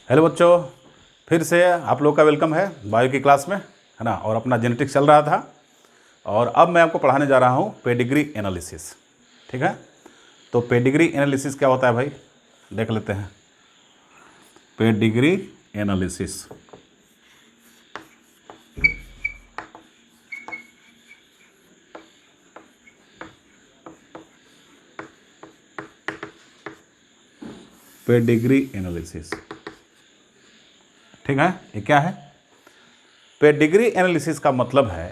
Hello बच्चों, फिर से आप लोग का वेलकम है बायो की क्लास में, है ना। और अपना जेनेटिक्स चल रहा था और अब मैं आपको पढ़ाने जा रहा हूँ पेडिग्री एनालिसिस। ठीक है, तो पेडिग्री एनालिसिस क्या होता है भाई, देख लेते हैं। पेडिग्री एनालिसिस पेडिग्री एनालिसिस, ठीक है। ये क्या है? पेडिग्री एनालिसिस का मतलब है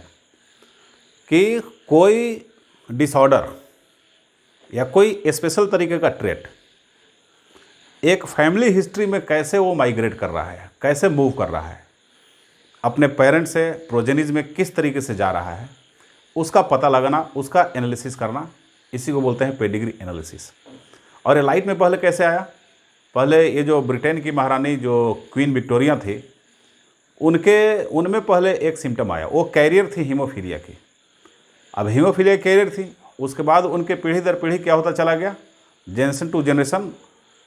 कि कोई डिसऑर्डर या कोई स्पेशल तरीके का ट्रेट एक फैमिली हिस्ट्री में कैसे वो माइग्रेट कर रहा है, कैसे मूव कर रहा है, अपने पेरेंट्स से प्रोजेनिज में किस तरीके से जा रहा है, उसका पता लगाना, उसका एनालिसिस करना, इसी को बोलते हैं पेडिग्री एनालिसिस। और ये लाइट में पहले कैसे आया? पहले ये जो ब्रिटेन की महारानी जो क्वीन विक्टोरिया थी, उनमें पहले एक सिम्टम आया, वो कैरियर थी हीमोफीलिया की। अब हीमोफीलिया कैरियर थी, उसके बाद उनके पीढ़ी दर पीढ़ी क्या होता चला गया, जनरेशन टू जनरेशन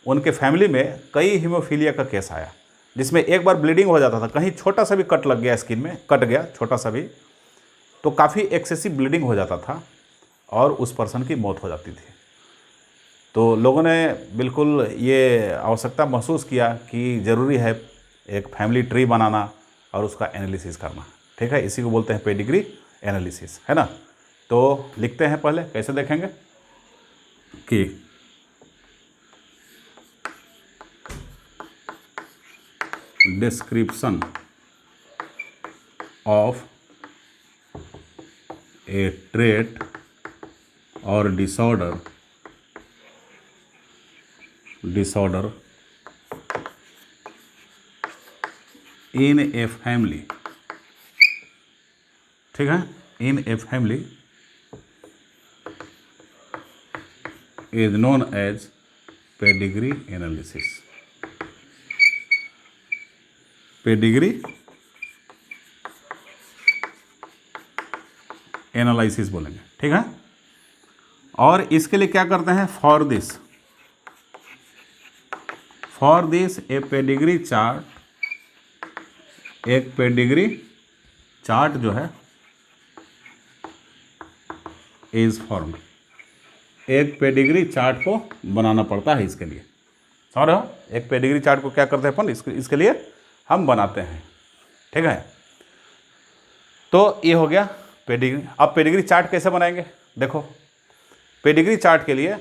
उनके फैमिली में कई हीमोफीलिया का केस आया, जिसमें एक बार ब्लीडिंग हो जाता था, कहीं छोटा सा भी कट लग गया, स्किन में कट गया छोटा सा भी, तो काफ़ी एक्सेसिव ब्लीडिंग हो जाता था और उस पर्सन की मौत हो जाती थी। तो लोगों ने बिल्कुल ये आवश्यकता महसूस किया कि ज़रूरी है एक फैमिली ट्री बनाना और उसका एनालिसिस करना। ठीक है, इसी को बोलते हैं पेडिग्री एनालिसिस, है ना। तो लिखते हैं, पहले कैसे देखेंगे कि डिस्क्रिप्शन ऑफ ए ट्रेट और डिसऑर्डर इन ए फैमिली, ठीक है, in a family is known as pedigree analysis. Pedigree analysis बोलेंगे, ठीक है। और इसके लिए क्या करते हैं, for this a pedigree chart, एक पेडिग्री चार्ट जो है इज फॉर्म, एक पेडिग्री चार्ट को बनाना पड़ता है इसके लिए। समझ रहे हो, एक पेडिग्री चार्ट को क्या करते हैं अपन, इसके लिए हम बनाते हैं, ठीक है। तो ये हो गया पेडिग्री। अब पेडिग्री चार्ट कैसे बनाएंगे, देखो। पेडिग्री चार्ट के लिए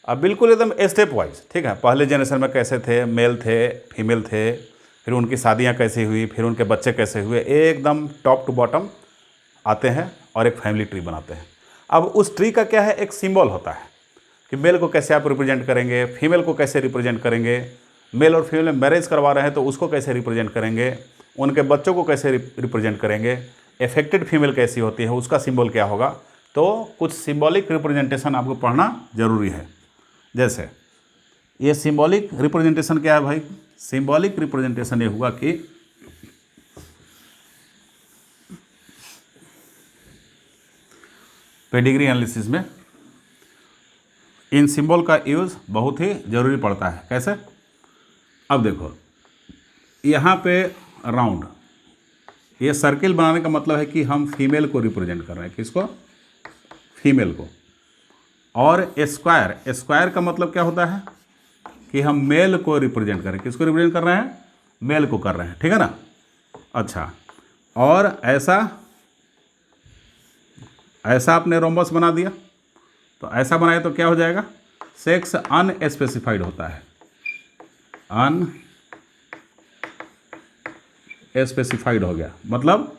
अब बिल्कुल एकदम स्टेप वाइज, ठीक है। पहले जनरेशन में कैसे थे, मेल थे, फीमेल थे, फिर उनकी शादियां कैसे हुई, फिर उनके बच्चे कैसे हुए, एकदम टॉप टू बॉटम आते हैं और एक फैमिली ट्री बनाते हैं। अब उस ट्री का क्या है, एक सिंबल होता है कि मेल को कैसे आप रिप्रेजेंट करेंगे, फीमेल को कैसे रिप्रेजेंट करेंगे, मेल और फीमेल में मैरिज करवा रहे हैं तो उसको कैसे रिप्रेजेंट करेंगे, उनके बच्चों को कैसे रिप्रेजेंट करेंगे, एफेक्टेड फीमेल कैसी होती है, उसका सिंबल क्या होगा। तो कुछ सिंबॉलिक रिप्रेजेंटेशन आपको पढ़ना जरूरी है। जैसे ये सिंबॉलिक रिप्रेजेंटेशन क्या है भाई, सिंबॉलिक रिप्रेजेंटेशन ये हुआ कि पेडिग्री एनालिसिस में इन सिंबल का यूज़ बहुत ही ज़रूरी पड़ता है। कैसे? अब देखो, यहाँ पे राउंड, ये सर्किल बनाने का मतलब है कि हम फीमेल को रिप्रेजेंट कर रहे हैं, किसको, फीमेल को। और स्क्वायर का मतलब क्या होता है कि हम मेल को रिप्रेजेंट करें, किसको रिप्रेजेंट कर रहे हैं, मेल को कर रहे हैं, ठीक है ना। अच्छा, और ऐसा आपने रोम्बस बना दिया, तो ऐसा बनाए तो क्या हो जाएगा, सेक्स अनस्पेसिफाइड होता है, अनस्पेसिफाइड हो गया, मतलब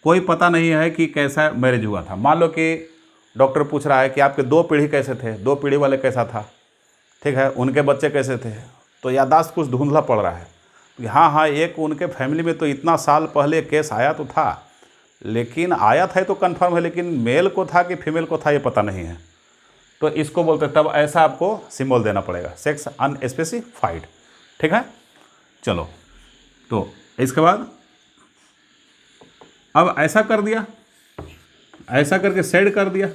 कोई पता नहीं है कि कैसा मैरिज हुआ था। मान लो कि डॉक्टर पूछ रहा है कि आपके 2 पीढ़ी कैसे थे, 2 पीढ़ी वाले कैसा था, ठीक है, उनके बच्चे कैसे थे, तो याददाश्त कुछ धुंधला पड़ रहा है कि हाँ, एक उनके फैमिली में तो इतना साल पहले केस आया तो था, लेकिन आया था तो कंफर्म है, लेकिन मेल को था कि फीमेल को था ये पता नहीं है। तो इसको बोलते हैं, तब ऐसा आपको सिंबल देना पड़ेगा, सेक्स अनस्पेसिफाइड, ठीक है। चलो, तो इसके बाद अब ऐसा कर दिया, ऐसा करके सेड कर दिया,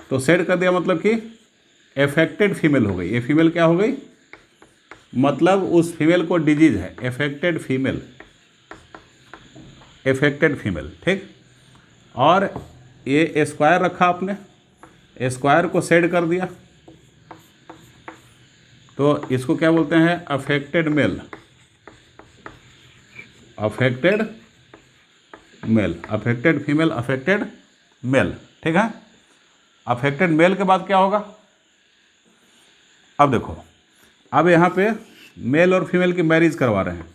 तो सेड कर दिया मतलब कि एफेक्टेड फीमेल हो गई। ये फीमेल क्या हो गई, मतलब उस फीमेल को डिजीज है, एफेक्टेड फीमेल, ठीक। और ये स्क्वायर रखा आपने, स्क्वायर को सेड कर दिया, तो इसको क्या बोलते हैं, affected male, affected female, affected male, ठीक है। अफेक्टेड मेल के बाद क्या होगा, अब देखो, अब यहाँ पे मेल और फीमेल की मैरिज करवा रहे हैं,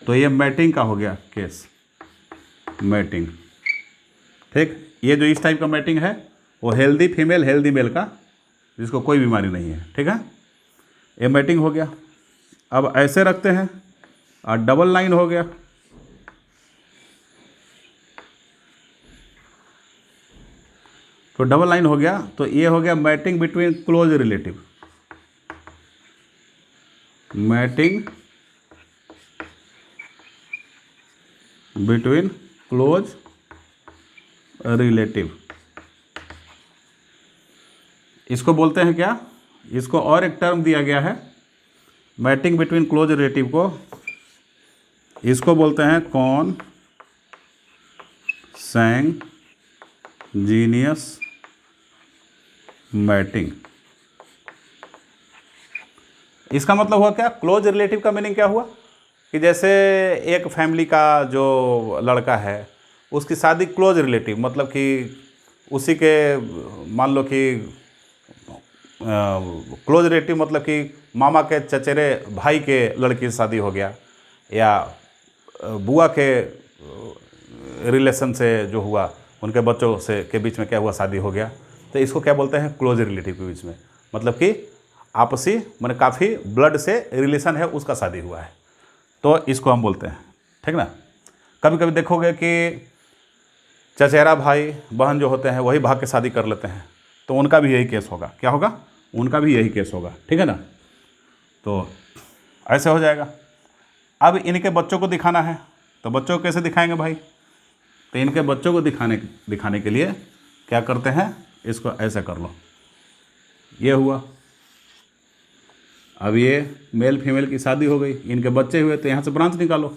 तो ये मैटिंग का हो गया केस, मैटिंग, ठीक। ये जो इस टाइप का मैटिंग है वो हेल्दी फीमेल हेल्दी मेल का, जिसको कोई बीमारी नहीं है, ठीक है, ये मैटिंग हो गया। अब ऐसे रखते हैं और डबल लाइन हो गया, तो डबल लाइन हो गया, तो ये हो गया mating between close relative, mating between close relative. इसको बोलते हैं क्या, इसको और एक टर्म दिया गया है मैटिंग बिटवीन क्लोज रिलेटिव को, इसको बोलते हैं कॉन्सैंगुइनियस मैटिंग। इसका मतलब हुआ क्या, क्लोज रिलेटिव का मीनिंग क्या हुआ कि जैसे एक फैमिली का जो लड़का है उसकी शादी क्लोज रिलेटिव, मतलब कि उसी के, मान लो कि क्लोज रिलेटिव मतलब कि मामा के चचेरे भाई के लड़की से शादी हो गया, या बुआ के रिलेशन से जो हुआ उनके बच्चों से के बीच में क्या हुआ, शादी हो गया, तो इसको क्या बोलते हैं, क्लोज रिलेटिव के बीच में, मतलब कि आपसी माने काफ़ी ब्लड से रिलेशन है उसका शादी हुआ है, तो इसको हम बोलते हैं, ठीक ना। कभी कभी देखोगे कि चचेरा भाई बहन जो होते हैं वही भाग के शादी कर लेते हैं, तो उनका भी यही केस होगा, क्या होगा, उनका भी यही केस होगा, ठीक है ना। तो ऐसे हो जाएगा। अब इनके बच्चों को दिखाना है, तो बच्चों को कैसे दिखाएंगे भाई, तो इनके बच्चों को दिखाने के लिए क्या करते हैं, इसको ऐसे कर लो, ये हुआ। अब ये मेल फीमेल की शादी हो गई, इनके बच्चे हुए, तो यहाँ से ब्रांच निकालो।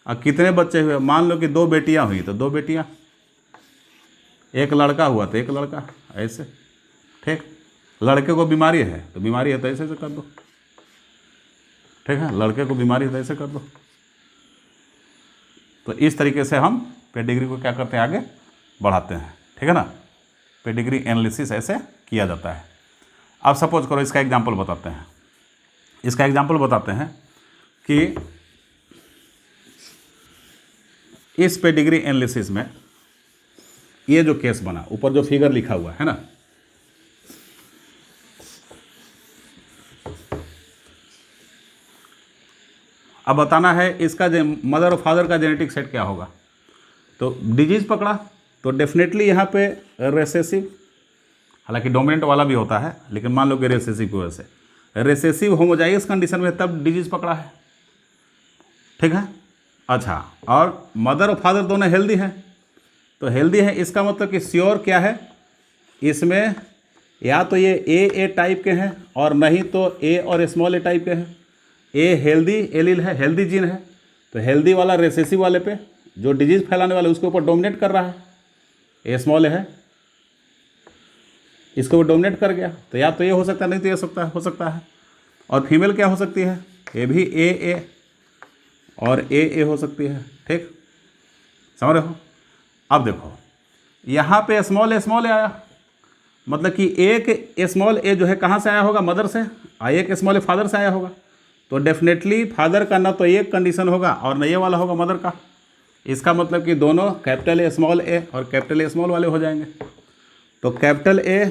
अब कितने बच्चे हुए, मान लो कि 2 बेटियाँ हुई तो 2 बेटियाँ, एक लड़का हुआ तो एक लड़का, ऐसे, ठीक। लड़के को बीमारी है तो बीमारी है तो ऐसे कर दो, ठीक है, लड़के को बीमारी है तो ऐसे कर दो। तो इस तरीके से हम पेडिग्री को क्या करते हैं, आगे बढ़ाते हैं, ठीक है ना। पेडिग्री एनालिसिस ऐसे किया जाता है। अब सपोज करो इसका एग्जाम्पल बताते हैं, इसका एग्जाम्पल बताते हैं कि इस पेडिग्री एनालिसिस में ये जो केस बना, ऊपर जो फिगर लिखा हुआ है ना, अब बताना है इसका मदर और फादर का जेनेटिक सेट क्या होगा। तो डिजीज पकड़ा तो डेफिनेटली यहाँ पे रेसेसिव, हालांकि डोमिनेंट वाला भी होता है, लेकिन मान लो कि रेसेसिव की वजह से, रेसेसिव होमोजाइगस कंडीशन में तब डिजीज पकड़ा है, ठीक है। अच्छा, और मदर और फादर दोनों हेल्दी हैं, तो हेल्दी है इसका मतलब कि श्योर क्या है, इसमें या तो ये ए टाइप के हैं और नहीं तो ए और स्मॉल ए टाइप के हैं। ए हेल्दी एलील है, हेल्दी जीन है, तो हेल्दी वाला रेसेसिव वाले पे, जो डिजीज फैलाने वाले उसके ऊपर डोमिनेट कर रहा है, ए स्मॉल ए है, इसके ऊपर डोमिनेट कर गया, तो या तो ये हो सकता है, नहीं तो ये हो सकता है। और फीमेल क्या हो सकती है, ये भी ए और ए हो सकती है, ठीक, समझ रहे हो। अब देखो यहाँ पे स्मॉल ए आया, मतलब कि एक स्मॉल ए जो है कहाँ से आया होगा, मदर से, और एक स्मॉल ए फादर से आया होगा, तो डेफिनेटली फादर का ना तो ये कंडीशन होगा और न ये वाला होगा मदर का। इसका मतलब कि दोनों कैपिटल ए स्मॉल ए और कैपिटल ए स्मॉल वाले हो जाएंगे। तो कैपिटल ए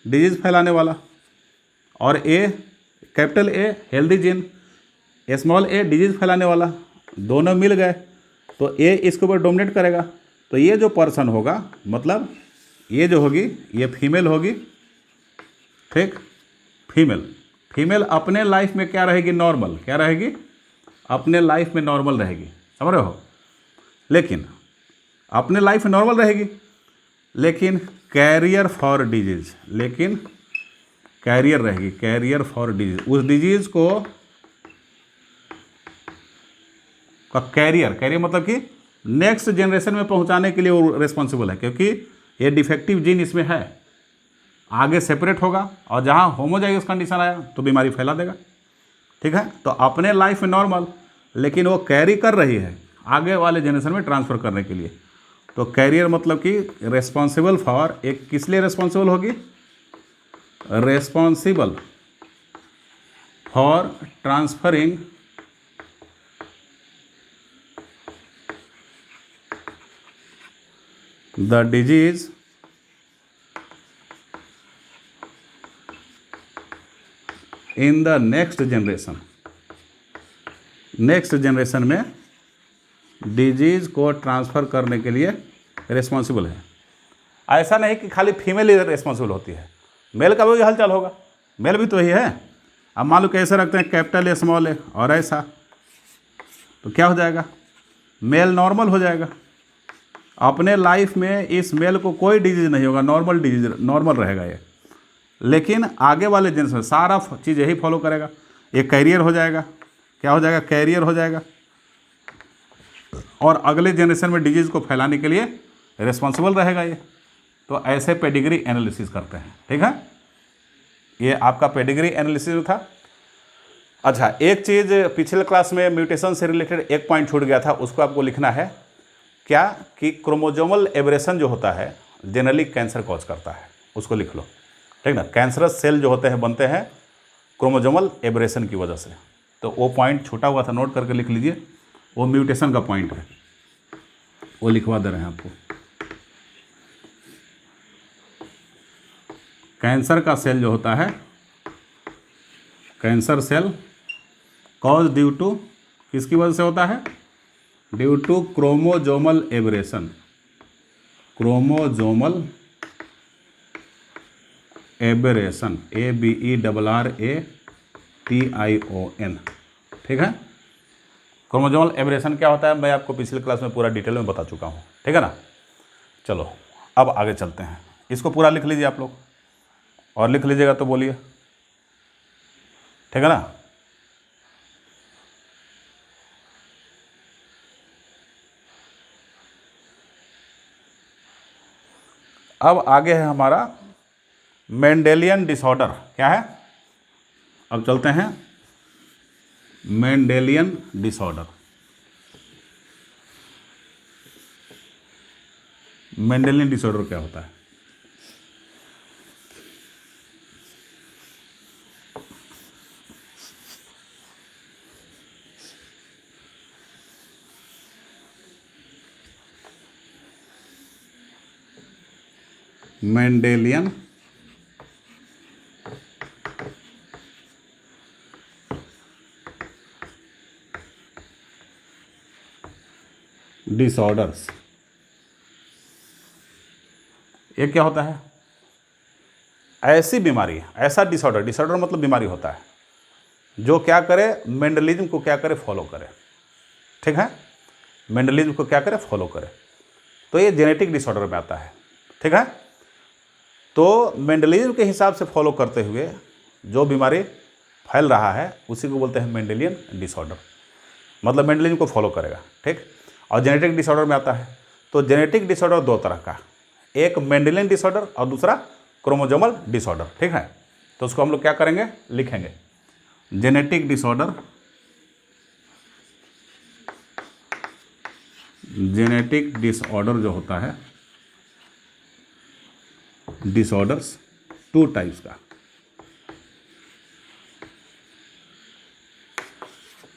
डिजीज फैलाने वाला और A capital A healthy gene, small a disease फैलाने वाला, दोनों मिल गए तो ए इसके ऊपर डोमिनेट करेगा। तो ये जो पर्सन होगा, मतलब ये जो होगी ये फीमेल होगी, ठीक, फीमेल अपने लाइफ में क्या रहेगी, नॉर्मल, क्या रहेगी, अपने लाइफ में नॉर्मल रहेगी, समझ रहे हो। लेकिन अपने लाइफ में नॉर्मल रहेगी, लेकिन कैरियर फॉर डिजीज, लेकिन कैरियर रहेगी, कैरियर फॉर डिजीज, उस डिजीज को का कैरियर मतलब कि नेक्स्ट जनरेशन में पहुंचाने के लिए वो रिस्पॉन्सिबल है, क्योंकि ये डिफेक्टिव जीन इसमें है, आगे सेपरेट होगा और जहाँ होमोजाइगस कंडीशन आया तो बीमारी फैला देगा। ठीक है, तो अपने लाइफ में नॉर्मल, लेकिन वो कैरी कर रही है आगे वाले जनरेशन में ट्रांसफ़र करने के लिए। तो कैरियर मतलब कि रेस्पॉन्सिबल फॉर, एक किस लिए रेस्पॉन्सिबल होगी, responsible for transferring the disease in the next generation. Next generation में डिजीज को ट्रांसफ़र करने के लिए रिस्पॉन्सिबल है। ऐसा नहीं कि खाली फीमेल ही रिस्पॉन्सिबल होती है, मेल का भी हलचल होगा, मेल भी तो वही है। अब मान लो कैसे रखते हैं, कैपिटल ए स्मॉल ए और ऐसा, तो क्या हो जाएगा, मेल नॉर्मल हो जाएगा। अपने लाइफ में इस मेल को कोई डिजीज नहीं होगा, नॉर्मल डिजीज नॉर्मल रहेगा ये, लेकिन आगे वाले जनरेशन में सारा चीज़ यही फॉलो करेगा। ये कैरियर हो जाएगा, क्या हो जाएगा, कैरियर हो जाएगा, और अगले जनरेशन में डिजीज़ को फैलाने के लिए रिस्पॉन्सिबल रहेगा ये। तो ऐसे पेडिग्री एनालिसिस करते हैं। ठीक है, ये आपका पेडिग्री एनालिसिस था। अच्छा, एक चीज़ पिछले क्लास में म्यूटेशन से रिलेटेड एक पॉइंट छूट गया था, उसको आपको लिखना है क्या, कि क्रोमोजोमल एब्रेशन जो होता है जनरली कैंसर कॉज करता है, उसको लिख लो। ठीक ना, कैंसरस सेल जो होते हैं बनते हैं क्रोमोजोमल एब्रेशन की वजह से। तो वो पॉइंट छूटा हुआ था, नोट करके लिख लीजिए, वो म्यूटेशन का पॉइंट है, वो लिखवा दे रहे हैं आपको। कैंसर का सेल जो होता है, cancer cell cause due to, किसकी वजह से होता है, due to chromosomal aberration, chromosomal aberration, ABERRATION। ठीक है, क्रोमोजोमल एब्रेशन क्या होता है मैं आपको पिछले क्लास में पूरा डिटेल में बता चुका हूँ। ठीक है ना, चलो अब आगे चलते हैं। इसको पूरा लिख लीजिए आप लोग, और लिख लीजिएगा तो बोलिए। ठीक है ना, अब आगे है हमारा मेंडेलियन डिसऑर्डर। क्या है, अब चलते हैं मेंडेलियन डिसऑर्डर। मेंडेलियन डिसऑर्डर क्या होता है, मेंडेलियन डिसऑर्डर्स, ये क्या होता है, ऐसी बीमारी, ऐसा डिसऑर्डर, डिसऑर्डर मतलब बीमारी होता है जो क्या करे, मेंडलिज्म को क्या करे, फॉलो करे। ठीक है, मेंडलिज्म को क्या करे, फॉलो करे, तो ये जेनेटिक डिसऑर्डर में आता है। ठीक है, तो मेंडलिज्म के हिसाब से फॉलो करते हुए जो बीमारी फैल रहा है उसी को बोलते हैं मेंडेलियन डिसऑर्डर, मतलब मेंडलिज्म को फॉलो करेगा। ठीक, और जेनेटिक डिसऑर्डर में आता है। तो जेनेटिक डिसऑर्डर दो तरह का, एक मेंडेलियन डिसऑर्डर और दूसरा क्रोमोजोमल डिसऑर्डर। ठीक है, तो उसको हम लोग क्या करेंगे, लिखेंगे जेनेटिक डिसऑर्डर, जेनेटिक डिसऑर्डर जो होता है, डिसऑर्डर्स टू टाइप्स का,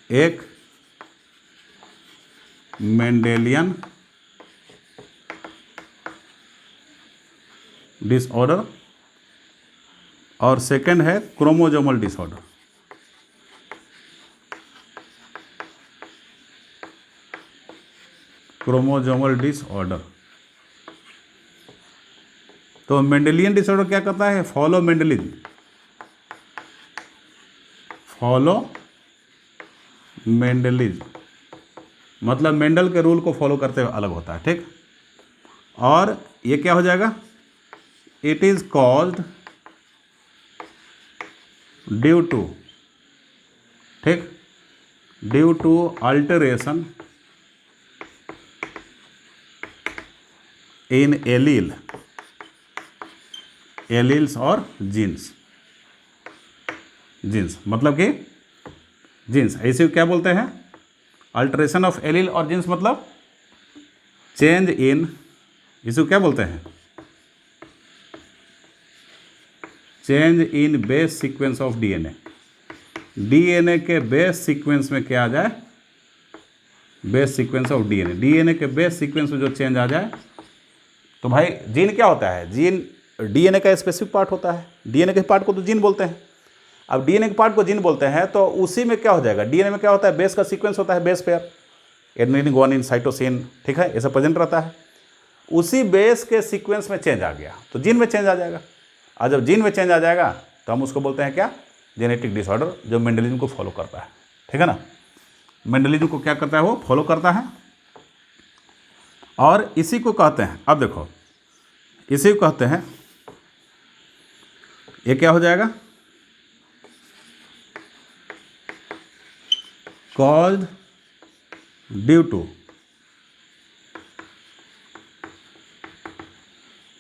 एक मेंडेलियन डिसऑर्डर और सेकंड है क्रोमोजोमल डिसऑर्डर। क्रोमोजोमल डिसऑर्डर, तो मेंडेलियन डिसऑर्डर क्या करता है, फॉलो मेंडलिज्म, फॉलो मेंडलिज्म मतलब मेंडल के रूल को फॉलो करते हुए अलग होता है। ठीक, और ये क्या हो जाएगा, it is called due to, ठीक, due to alteration in alleles और जीन्स। जीन्स मतलब कि जीन्स, ऐसे क्या बोलते हैं, अल्टरेशन ऑफ एलील और जीन्स मतलब चेंज इन, इसे क्या बोलते हैं, change in base sequence of DNA. DNA के बेस सीक्वेंस में क्या आ जाए, base sequence of DNA, DNA के बेस सीक्वेंस में जो चेंज आ जाए। तो भाई जीन क्या होता है, जीन डीएनए का स्पेसिफिक पार्ट होता है, डीएनए के पार्ट को तो जीन बोलते हैं। अब डीएनए के पार्ट को जीन बोलते हैं तो उसी में क्या हो जाएगा, डीएनए में क्या होता है, बेस का सीक्वेंस होता है, base pair, adenine guanine cytosine, ठीक है, ऐसा प्रेजेंट रहता है। उसी बेस के सीक्वेंस में चेंज आ गया तो जीन में चेंज आ जाएगा। और जब जीन में चेंज आ जाएगा तो हम उसको बोलते हैं क्या, जेनेटिक डिसऑर्डर, जो मेंडलिज्म को फॉलो करता है, ठीक है ना। मेंडलिज्म को क्या करता है, वो फॉलो करता है और इसी को कहते हैं, अब देखो इसी को कहते हैं, ये क्या हो जाएगा, कॉज्ड ड्यू टू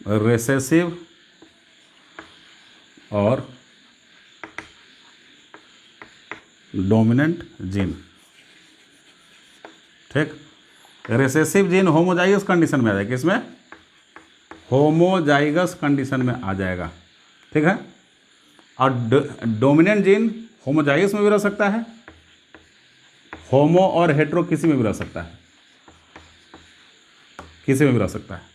रिसेसिव और डोमिनेंट जीन, ठीक। रिसेसिव जीन होमोजाइगस कंडीशन में आ जाएगा, किसमें, होमोजाइगस कंडीशन में आ जाएगा, ठीक है। और डोमिनेंट जीन होमोजाइगस में भी रह सकता है, होमो और हेट्रो किसी में भी रह सकता है, किसी में भी रह सकता है।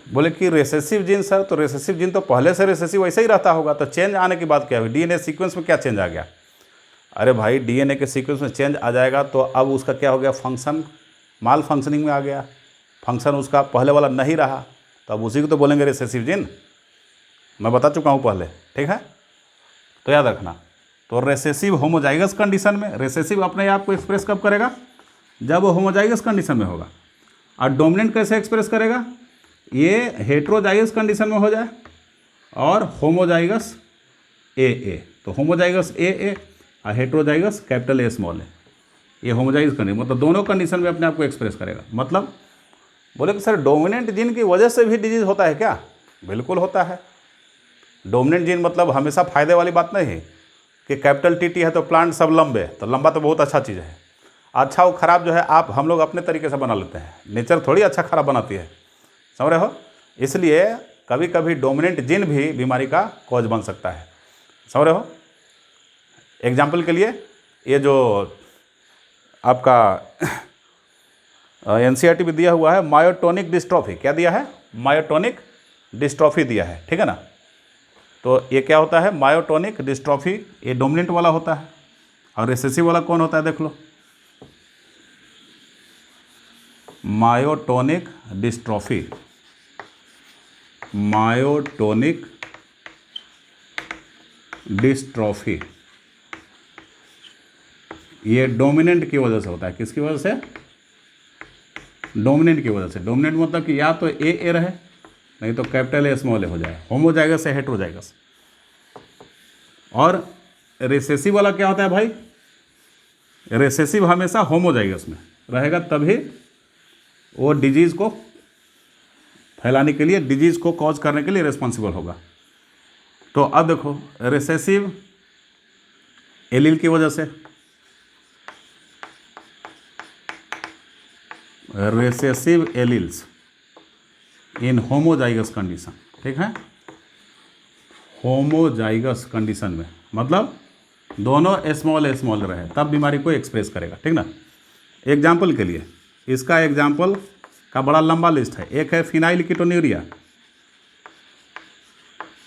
बोले कि रिसेसिव जीन सर, तो रिसेसिव जीन तो पहले से रिसेसिव वैसे ही रहता होगा, तो चेंज आने की बात क्या हुई, डीएनए सीक्वेंस में क्या चेंज आ गया। अरे भाई डीएनए के सीक्वेंस में चेंज आ जाएगा तो अब उसका क्या हो गया, फंक्शन माल फंक्शनिंग में आ गया, फंक्शन उसका पहले वाला नहीं रहा, तो अब उसी को तो बोलेंगे रिसेसिव जीन, मैं बता चुका हूँ पहले, ठीक है। तो याद रखना, तो रिसेसिव होमोजाइगस कंडीशन में, रिसेसिव अपने आप को एक्सप्रेस कब करेगा, जब वो होमोजाइगस कंडीशन में होगा। और डोमिनेंट कैसे एक्सप्रेस करेगा, ये हेट्रोजाइगस कंडीशन में हो जाए और होमोजाइगस ए, तो होमोजाइगस ए और heterozygous capital A small A, ये होमोजाइगस कंडीशन, मतलब दोनों कंडीशन में अपने आप को एक्सप्रेस करेगा। मतलब बोले कि सर डोमिनेंट जीन की वजह से भी डिजीज होता है क्या, बिल्कुल होता है। डोमिनेंट जीन मतलब हमेशा फायदे वाली बात नहीं है कि कैपिटल टी है तो प्लांट सब लंबे, तो लंबा तो बहुत अच्छा चीज़ है, अच्छा और ख़राब जो है आप हम लोग अपने तरीके से बना लेते हैं, नेचर थोड़ी अच्छा खराब बनाती है, समझ रहे हो। इसलिए कभी कभी डोमिनेंट जीन भी बीमारी का कॉज बन सकता है, समझ रहे हो। एग्जाम्पल के लिए ये जो आपका एनसीईआरटी में दिया हुआ है मायोटोनिक डिस्ट्रॉफी, क्या दिया है, मायोटोनिक डिस्ट्रॉफी दिया है, ठीक है ना। तो ये क्या होता है, मायोटोनिक डिस्ट्रॉफी, ये डोमिनेंट वाला होता है और रिसेसिव वाला कौन होता है, देख लो, मायोटोनिक डिस्ट्रॉफी, मायोटोनिक डिस्ट्रॉफी ये डोमिनेंट की वजह से होता है, किसकी वजह से, डोमिनेंट की वजह से। डोमिनेंट मतलब कि या तो ए रहे नहीं तो कैपिटल ए स्मॉल ए हो जाए, होमोजाइगस है हेट्रोजाइगस। और रिसेसिव वाला क्या होता है भाई, रिसेसिव हमेशा होमोजाइगस में रहेगा, तभी वो डिजीज़ को फैलाने के लिए, डिजीज़ को कॉज करने के लिए रिस्पॉन्सिबल होगा। तो अब देखो रिसेसिव एलील की वजह से, रिसेसिव एलील्स इन होमोजाइगस कंडीशन, ठीक है, होमोजाइगस कंडीशन में मतलब दोनों स्मॉल रहे तब बीमारी को एक्सप्रेस करेगा, ठीक ना। एग्जाम्पल के लिए, इसका एग्जाम्पल का बड़ा लंबा लिस्ट है, एक है फिनाइल कीटोन्यूरिया,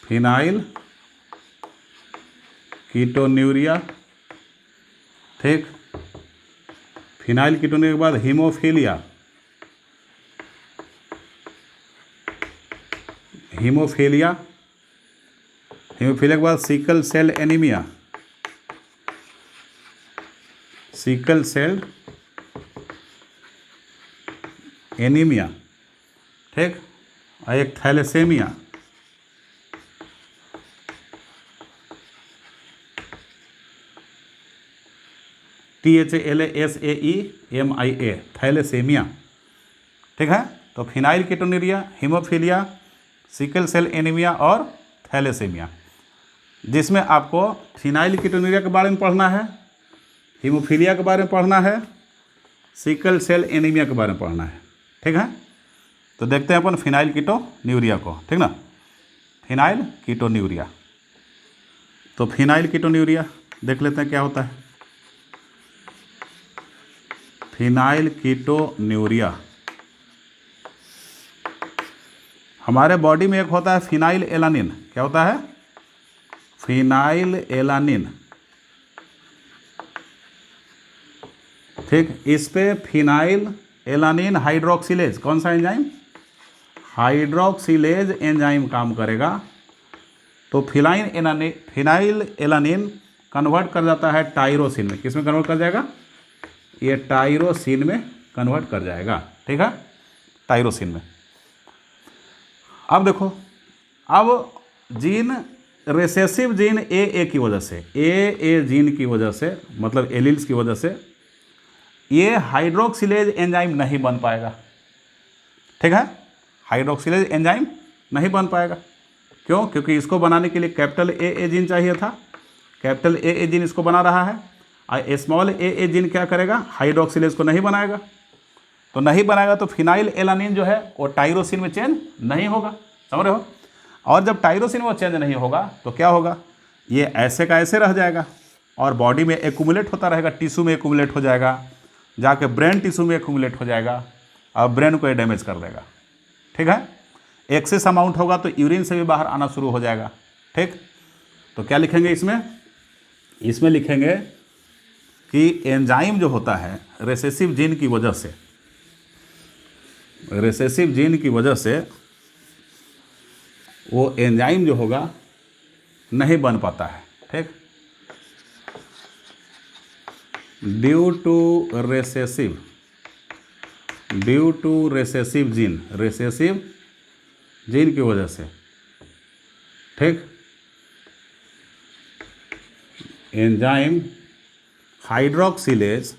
फिनाइल कीटोन्यूरिया, ठीक। फिनाइल कीटोन्यूरिया के बाद हीमोफीलिया, हीमोफीलिया के बाद sickle cell anaemia, sickle cell anaemia, ठीक। और एक थैलेसेमिया, THALASAEMIA, थैलेसेमिया, ठीक है। तो phenylketonuria, haemophilia, sickle cell anaemia और थैलेसेमिया, जिसमें आपको फिनाइल कीटोन्यूरिया के बारे में पढ़ना है, हीमोफीलिया के बारे में पढ़ना है, सिकल सेल एनीमिया के बारे में पढ़ना है, ठीक है। तो देखते हैं अपन फिनाइल कीटोन्यूरिया को, ठीक ना। फिनाइल कीटोन्यूरिया, तो फिनाइल कीटोन्यूरिया देख लेते हैं क्या होता है। फिनाइल कीटोन्यूरिया, हमारे बॉडी में एक होता है फिनाइल एलानिन, क्या होता है, फिनाइल एलानिन, ठीक। इस पे फिनाइल एलानिन हाइड्रोक्सिलेज, कौन सा एंजाइम, हाइड्रोक्सिलेज एंजाइम काम करेगा। तो फिनाइल एलानिन कन्वर्ट कर जाता है टाइरोसिन में, किस में कन्वर्ट कर जाएगा, ये टाइरोसिन में कन्वर्ट कर जाएगा, ठीक है, टाइरोसिन में। अब देखो, अब जीन रिसेसिव जीन ए की वजह से, ए जीन की वजह से, मतलब एलील्स की वजह से ये हाइड्रोक्सिलेज एंजाइम नहीं बन पाएगा, ठीक है, हाइड्रोक्सिलेज एंजाइम नहीं बन पाएगा। क्यों, क्योंकि इसको बनाने के लिए कैपिटल ए जीन चाहिए था, कैपिटल ए जीन इसको बना रहा है, और स्मॉल ए जीन क्या करेगा, हाइड्रोक्सिलेज को नहीं बनाएगा। तो नहीं बनाएगा तो फिनाइल एलानिन जो है वो टाइरोसिन में चेंज नहीं होगा, समझ रहे हो। और जब टाइरोसिन में चेंज नहीं होगा तो क्या होगा, ये ऐसे का ऐसे रह जाएगा और बॉडी में एक्यूमुलेट होता रहेगा, टिश्यू में एक्यूमुलेट हो जाएगा, जाके ब्रेन टिश्यू में एक्यूमुलेट हो जाएगा और ब्रेन को ये डैमेज कर देगा, ठीक है। एक्सेस अमाउंट होगा तो यूरिन से भी बाहर आना शुरू हो जाएगा, ठीक। तो क्या लिखेंगे इसमें, इसमें लिखेंगे कि एंजाइम जो होता है रिसेसिव जीन की वजह से, रिसेसिव जीन की वजह से वो एंजाइम जो होगा नहीं बन पाता है, ठीक। Due to recessive gene, recessive gene की वजह से, ठीक, enzyme hydroxylase,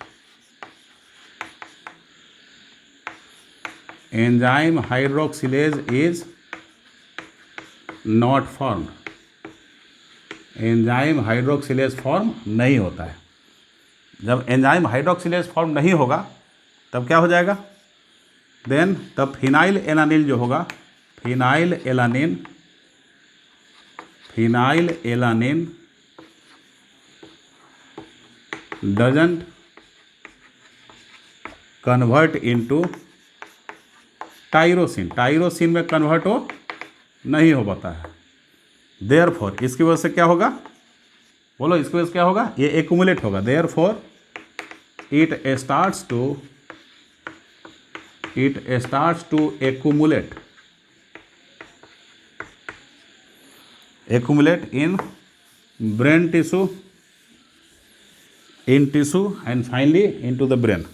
enzyme hydroxylase is not formed, enzyme hydroxylase form नहीं होता है। जब एंजाइम हाइड्रोक्सिलेज फॉर्म नहीं होगा तब क्या हो जाएगा, देन तब फिनाइल एलानिन जो होगा, phenyl alanine doesn't convert into tyrosine, tyrosine में कन्वर्ट हो नहीं हो पाता है। देयरफॉर इसकी वजह से क्या होगा, बोलो इसकी वजह से क्या होगा, ये एक्यूमुलेट होगा। Therefore it starts to accumulate in brain tissue, in tissue and finally into the brain.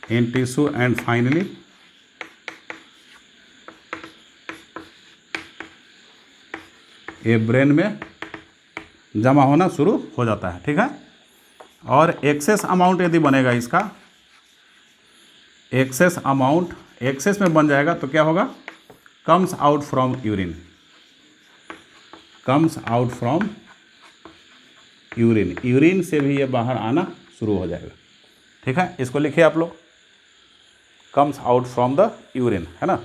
In tissue and finally ये ब्रेन में जमा होना शुरू हो जाता है, ठीक है। और एक्सेस अमाउंट यदि बनेगा इसका, एक्सेस अमाउंट एक्सेस में बन जाएगा तो क्या होगा, comes out from urine, comes out from urine, urine से भी ये बाहर आना शुरू हो जाएगा, ठीक है। इसको लिखिए आप लोग, comes out from the urine, है ना।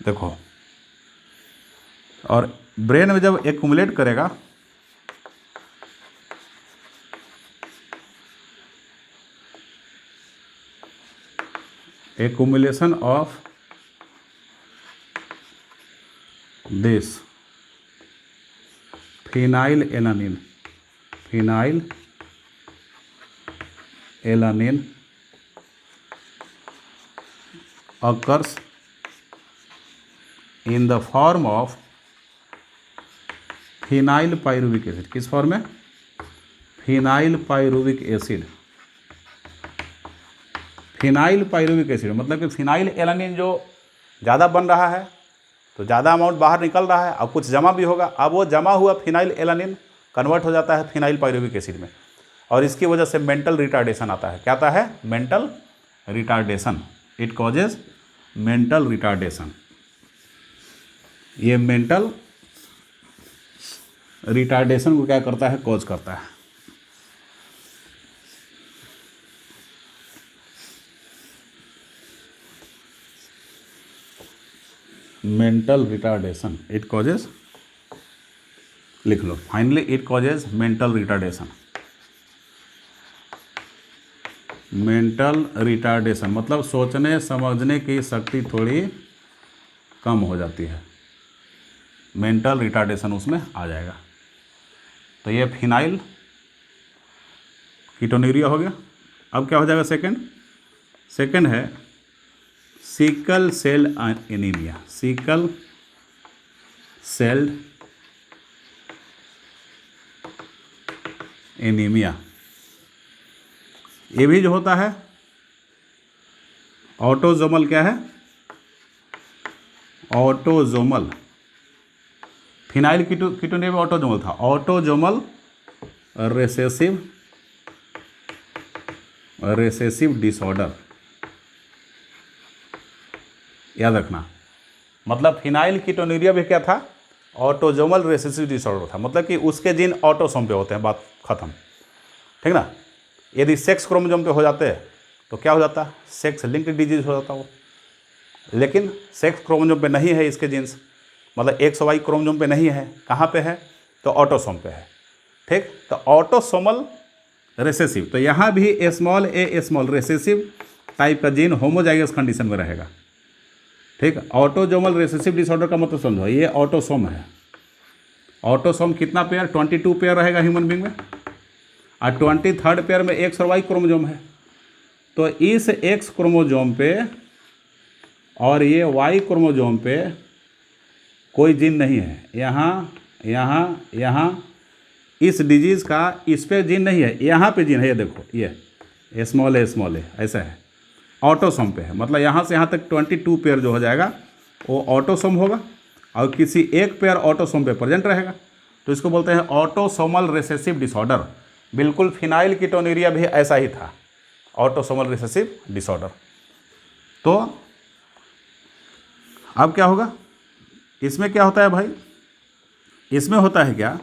देखो, और ब्रेन में जब एक्यूमुलेट करेगा accumulation of this phenylalanine occurs in the form of phenyl pyruvic acid, किस फॉर्म में, phenyl pyruvic acid, phenyl pyruvic acid मतलब कि फिनाइल एलानिन जो ज़्यादा बन रहा है तो ज़्यादा अमाउंट बाहर निकल रहा है, अब कुछ जमा भी होगा। अब वो जमा हुआ फिनाइल एलानिन कन्वर्ट हो जाता है फिनाइल पाइरुविक एसिड में, और इसकी वजह से मेंटल रिटार्डेशन आता है। क्या आता है? Mental retardation. It causes mental retardation. ये मेंटल रिटार्डेशन को क्या करता है? कॉज करता है। मेंटल रिटार्डेशन, इट कॉजेज, लिख लो finally, it causes mental retardation. Mental retardation मतलब सोचने समझने की शक्ति थोड़ी कम हो जाती है, मेंटल रिटार्डेशन उसमें आ जाएगा। तो ये फिनाइल कीटोन्यूरिया हो गया। अब क्या हो जाएगा? सेकंड है sickle cell anaemia. Sickle cell anaemia, ये भी जो होता है ऑटोजोमल, क्या है? ऑटोजोमल। फिनाइल कीटोन्यूरिया में ऑटोजोमल था, ऑटोजोमल रेसेसिव डिसऑर्डर, याद रखना। मतलब फिनाइल कीटोन्यूरिया भी क्या था? ऑटोजोमल रेसेसिव डिसऑर्डर था, मतलब कि उसके जीन ऑटोसोम पे होते हैं, बात खत्म, ठीक ना। यदि सेक्स क्रोमोसोम पे हो जाते हैं तो क्या हो जाता? सेक्स लिंक्ड डिजीज हो जाता वो। लेकिन सेक्स क्रोमोसोम पे नहीं है इसके जीन्स, मतलब XY क्रोमोसोम पे नहीं है, कहाँ पे है? तो ऑटोसोम पे है, ठीक। तो ऑटोसोमल रेसेसिव, तो यहाँ भी small A small recessive type का जीन होमोजाइगस कंडीशन में रहेगा, ठीक। ऑटोजोमल रेसेसिव डिसऑर्डर का मतलब समझो, ये ऑटोसोम है। ऑटोसोम कितना पेयर? 22 पेयर रहेगा ह्यूमन बींग में, और 23rd पेयर में X और Y क्रोमोसोम है। तो इस X क्रोमोसोम पे और ये Y क्रोमोसोम पे कोई जीन नहीं है। यहाँ इस डिजीज़ का इस पे जीन नहीं है, यहाँ पे जीन है, ये देखो, ये स्मॉल ए ऐसा है, ऑटोसोम पे है। मतलब यहाँ से यहाँ तक 22 पेयर जो हो जाएगा वो ऑटोसोम होगा, और किसी एक पेयर ऑटोसोम पे प्रेजेंट रहेगा, तो इसको बोलते हैं ऑटोसोमल रिसेसिव डिसऑर्डर। बिल्कुल फिनाइल कीटोन्यूरिया भी ऐसा ही था, ऑटोसोमल रिसेसिव डिसऑर्डर। तो अब क्या होगा? इसमें क्या होता है भाई? इसमें होता है क्या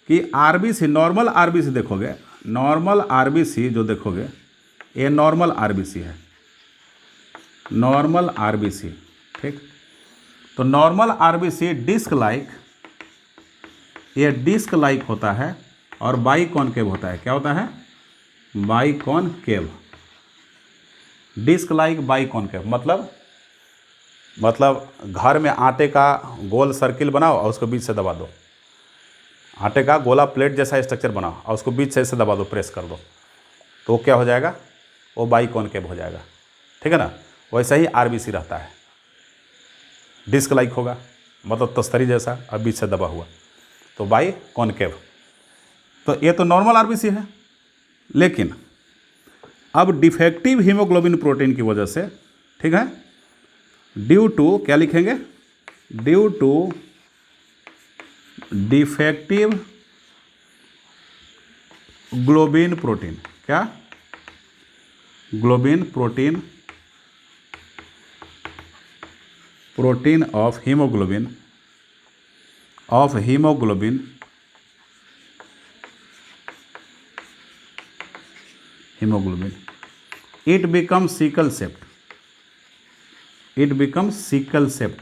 कि आरबीसी, नॉर्मल आरबीसी देखोगे, नॉर्मल आरबीसी जो देखोगे, ये नॉर्मल आरबीसी है, नॉर्मल आरबीसी, ठीक। तो नॉर्मल आरबीसी डिस्क लाइक, ये डिस्क लाइक होता है और बाइकॉनकेव होता है। क्या होता है? Biconcave, disc like biconcave. मतलब घर में आटे का गोल सर्किल बनाओ और उसको बीच से दबा दो, आटे का गोला प्लेट जैसा स्ट्रक्चर बनाओ और उसको बीच से ऐसे दबा दो, प्रेस कर दो, तो वो क्या हो जाएगा? वो बाइकॉनकेव हो जाएगा, ठीक है ना। वैसा ही आरबीसी रहता है, डिस्क लाइक होगा, मतलब तस्तरी जैसा और बीच से दबा हुआ, तो बाइकॉनकेव। तो ये तो नॉर्मल आरबीसी है। लेकिन अब डिफेक्टिव हीमोग्लोबिन प्रोटीन की वजह से, ठीक है, ड्यू टू, क्या लिखेंगे? Due to defective globin protein, क्या? Globin protein, protein of haemoglobin, haemoglobin, it become sickle shaped, it become sickle shaped,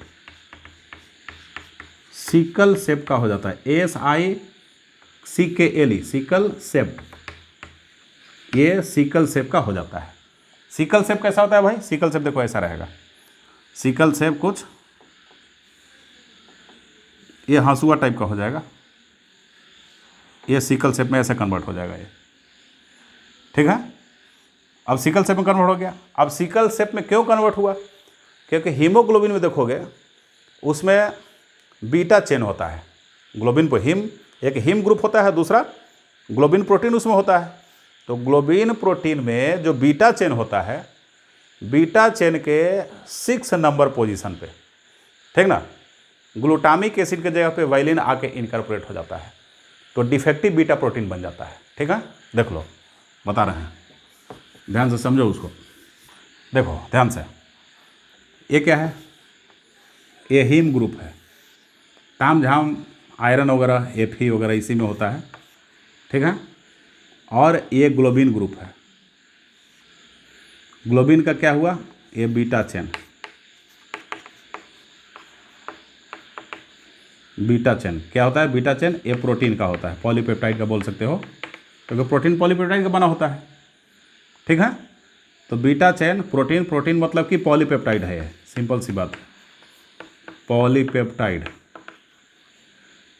sickle shaped का हो जाता है, SICKLE, सिकल सेप्ट, ये सिकल सेप का हो जाता है। सिकल सेप कैसा होता है भाई? सिकल सेप देखो ऐसा रहेगा, सिकल सेप कुछ ये हंसुआ टाइप का हो जाएगा, ये सिकल सेप में ऐसे कन्वर्ट हो जाएगा ये, ठीक है। अब सिकल सेप में कन्वर्ट हो गया। अब सिकल सेप में क्यों कन्वर्ट हुआ? क्योंकि हीमोग्लोबिन में देखोगे उसमें बीटा चेन होता है, ग्लोबिन पर हीम, एक हीम ग्रुप होता है, दूसरा ग्लोबिन प्रोटीन उसमें होता है। तो ग्लोबिन प्रोटीन में जो बीटा चेन होता है, बीटा चेन के 6 नंबर पोजीशन पे, ठीक ना, ग्लूटामिक एसिड की जगह पे वायलिन आके इनकॉर्पोरेट हो जाता है, तो डिफेक्टिव बीटा प्रोटीन बन जाता है। ठीक है, देख लो, बता रहे हैं, ध्यान से समझो उसको। देखो ध्यान से, ये क्या है, ये हीम ग्रुप है, ताम झाम आयरन वगैरह Fe वगैरह इसी में होता है। ठीक है, और ये ग्लोबिन ग्रुप है। ग्लोबिन का क्या हुआ, ये बीटा चेन, बीटा चेन क्या होता है, बीटा चेन ये प्रोटीन का होता है, पॉलीपेप्टाइड का बोल सकते हो, क्योंकि प्रोटीन पॉलीपेप्टाइड का बना होता है। ठीक है, तो बीटा चेन प्रोटीन, प्रोटीन मतलब कि पॉलीपेप्टाइड है, सिंपल सी बात, पॉलीपेप्टाइड।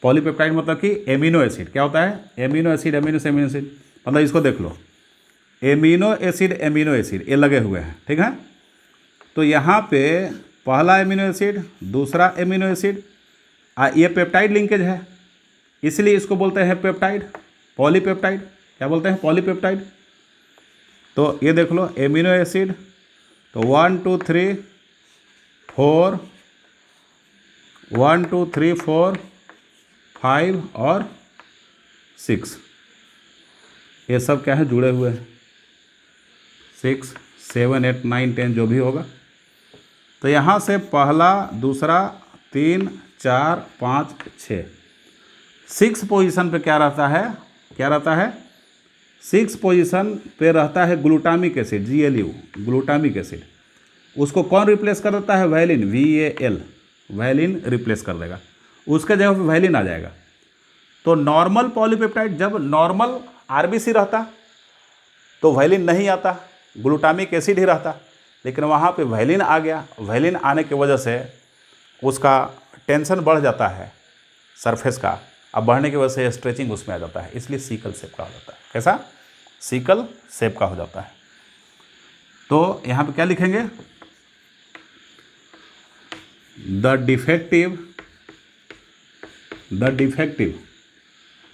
पॉलीपेप्टाइड मतलब कि एमिनो एसिड, क्या होता है, एमिनो एसिड, एमिनो एसिड, मतलब इसको देख लो, एमिनो एसिड ये लगे हुए हैं। ठीक है, तो यहाँ पे पहला एमिनो एसिड, दूसरा एमिनो एसिड, ये पेप्टाइड लिंकेज है, इसलिए इसको बोलते हैं पेप्टाइड, पॉलीपेप्टाइड। क्या बोलते हैं, पॉलीपेप्टाइड। तो ये देख लो, एमिनो एसिड, तो 1 2 3 4, 1 2 3 4 5 और 6, ये सब क्या है, जुड़े हुए हैं, 6 7 8 9 10 जो भी होगा। तो यहाँ से पहला, दूसरा, 3 4 5 6, 6 पोजीशन पे क्या रहता है, क्या रहता है, 6 पोजीशन पे रहता है glutamic acid, GLU, glutamic acid. उसको कौन रिप्लेस कर देता है, वैलिन, VAL, वैलिन रिप्लेस कर देगा, उसके जगह पे वैलिन आ जाएगा। तो नॉर्मल पॉलीपेप्टाइड, जब नॉर्मल RBC रहता तो वैलिन नहीं आता, ग्लूटामिक एसिड ही रहता, लेकिन वहाँ पे वैलिन आ गया। वैलिन आने की वजह से उसका टेंशन बढ़ जाता है सरफेस का, अब बढ़ने की वजह से स्ट्रेचिंग उसमें आ जाता है, इसलिए सिकल शेप का हो जाता है। कैसा, सिकल शेप का हो जाता है। तो यहाँ पे क्या लिखेंगे, the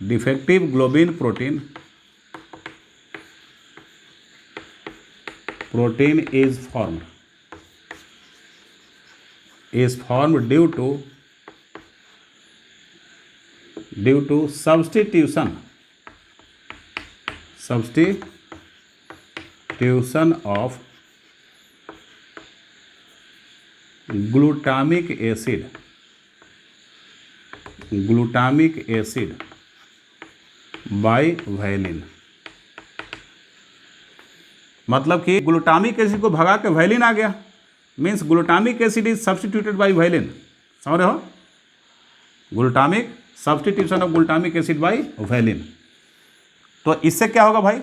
defective globin protein is formed due to substitution of glutamic acid by valine। मतलब कि ग्लूटामिक एसिड को भगा के वैलिन आ गया, means glutamic acid is substituted by valine. समझ रहे हो, glutamic, substitution of glutamic acid by valine. तो इससे क्या होगा भाई,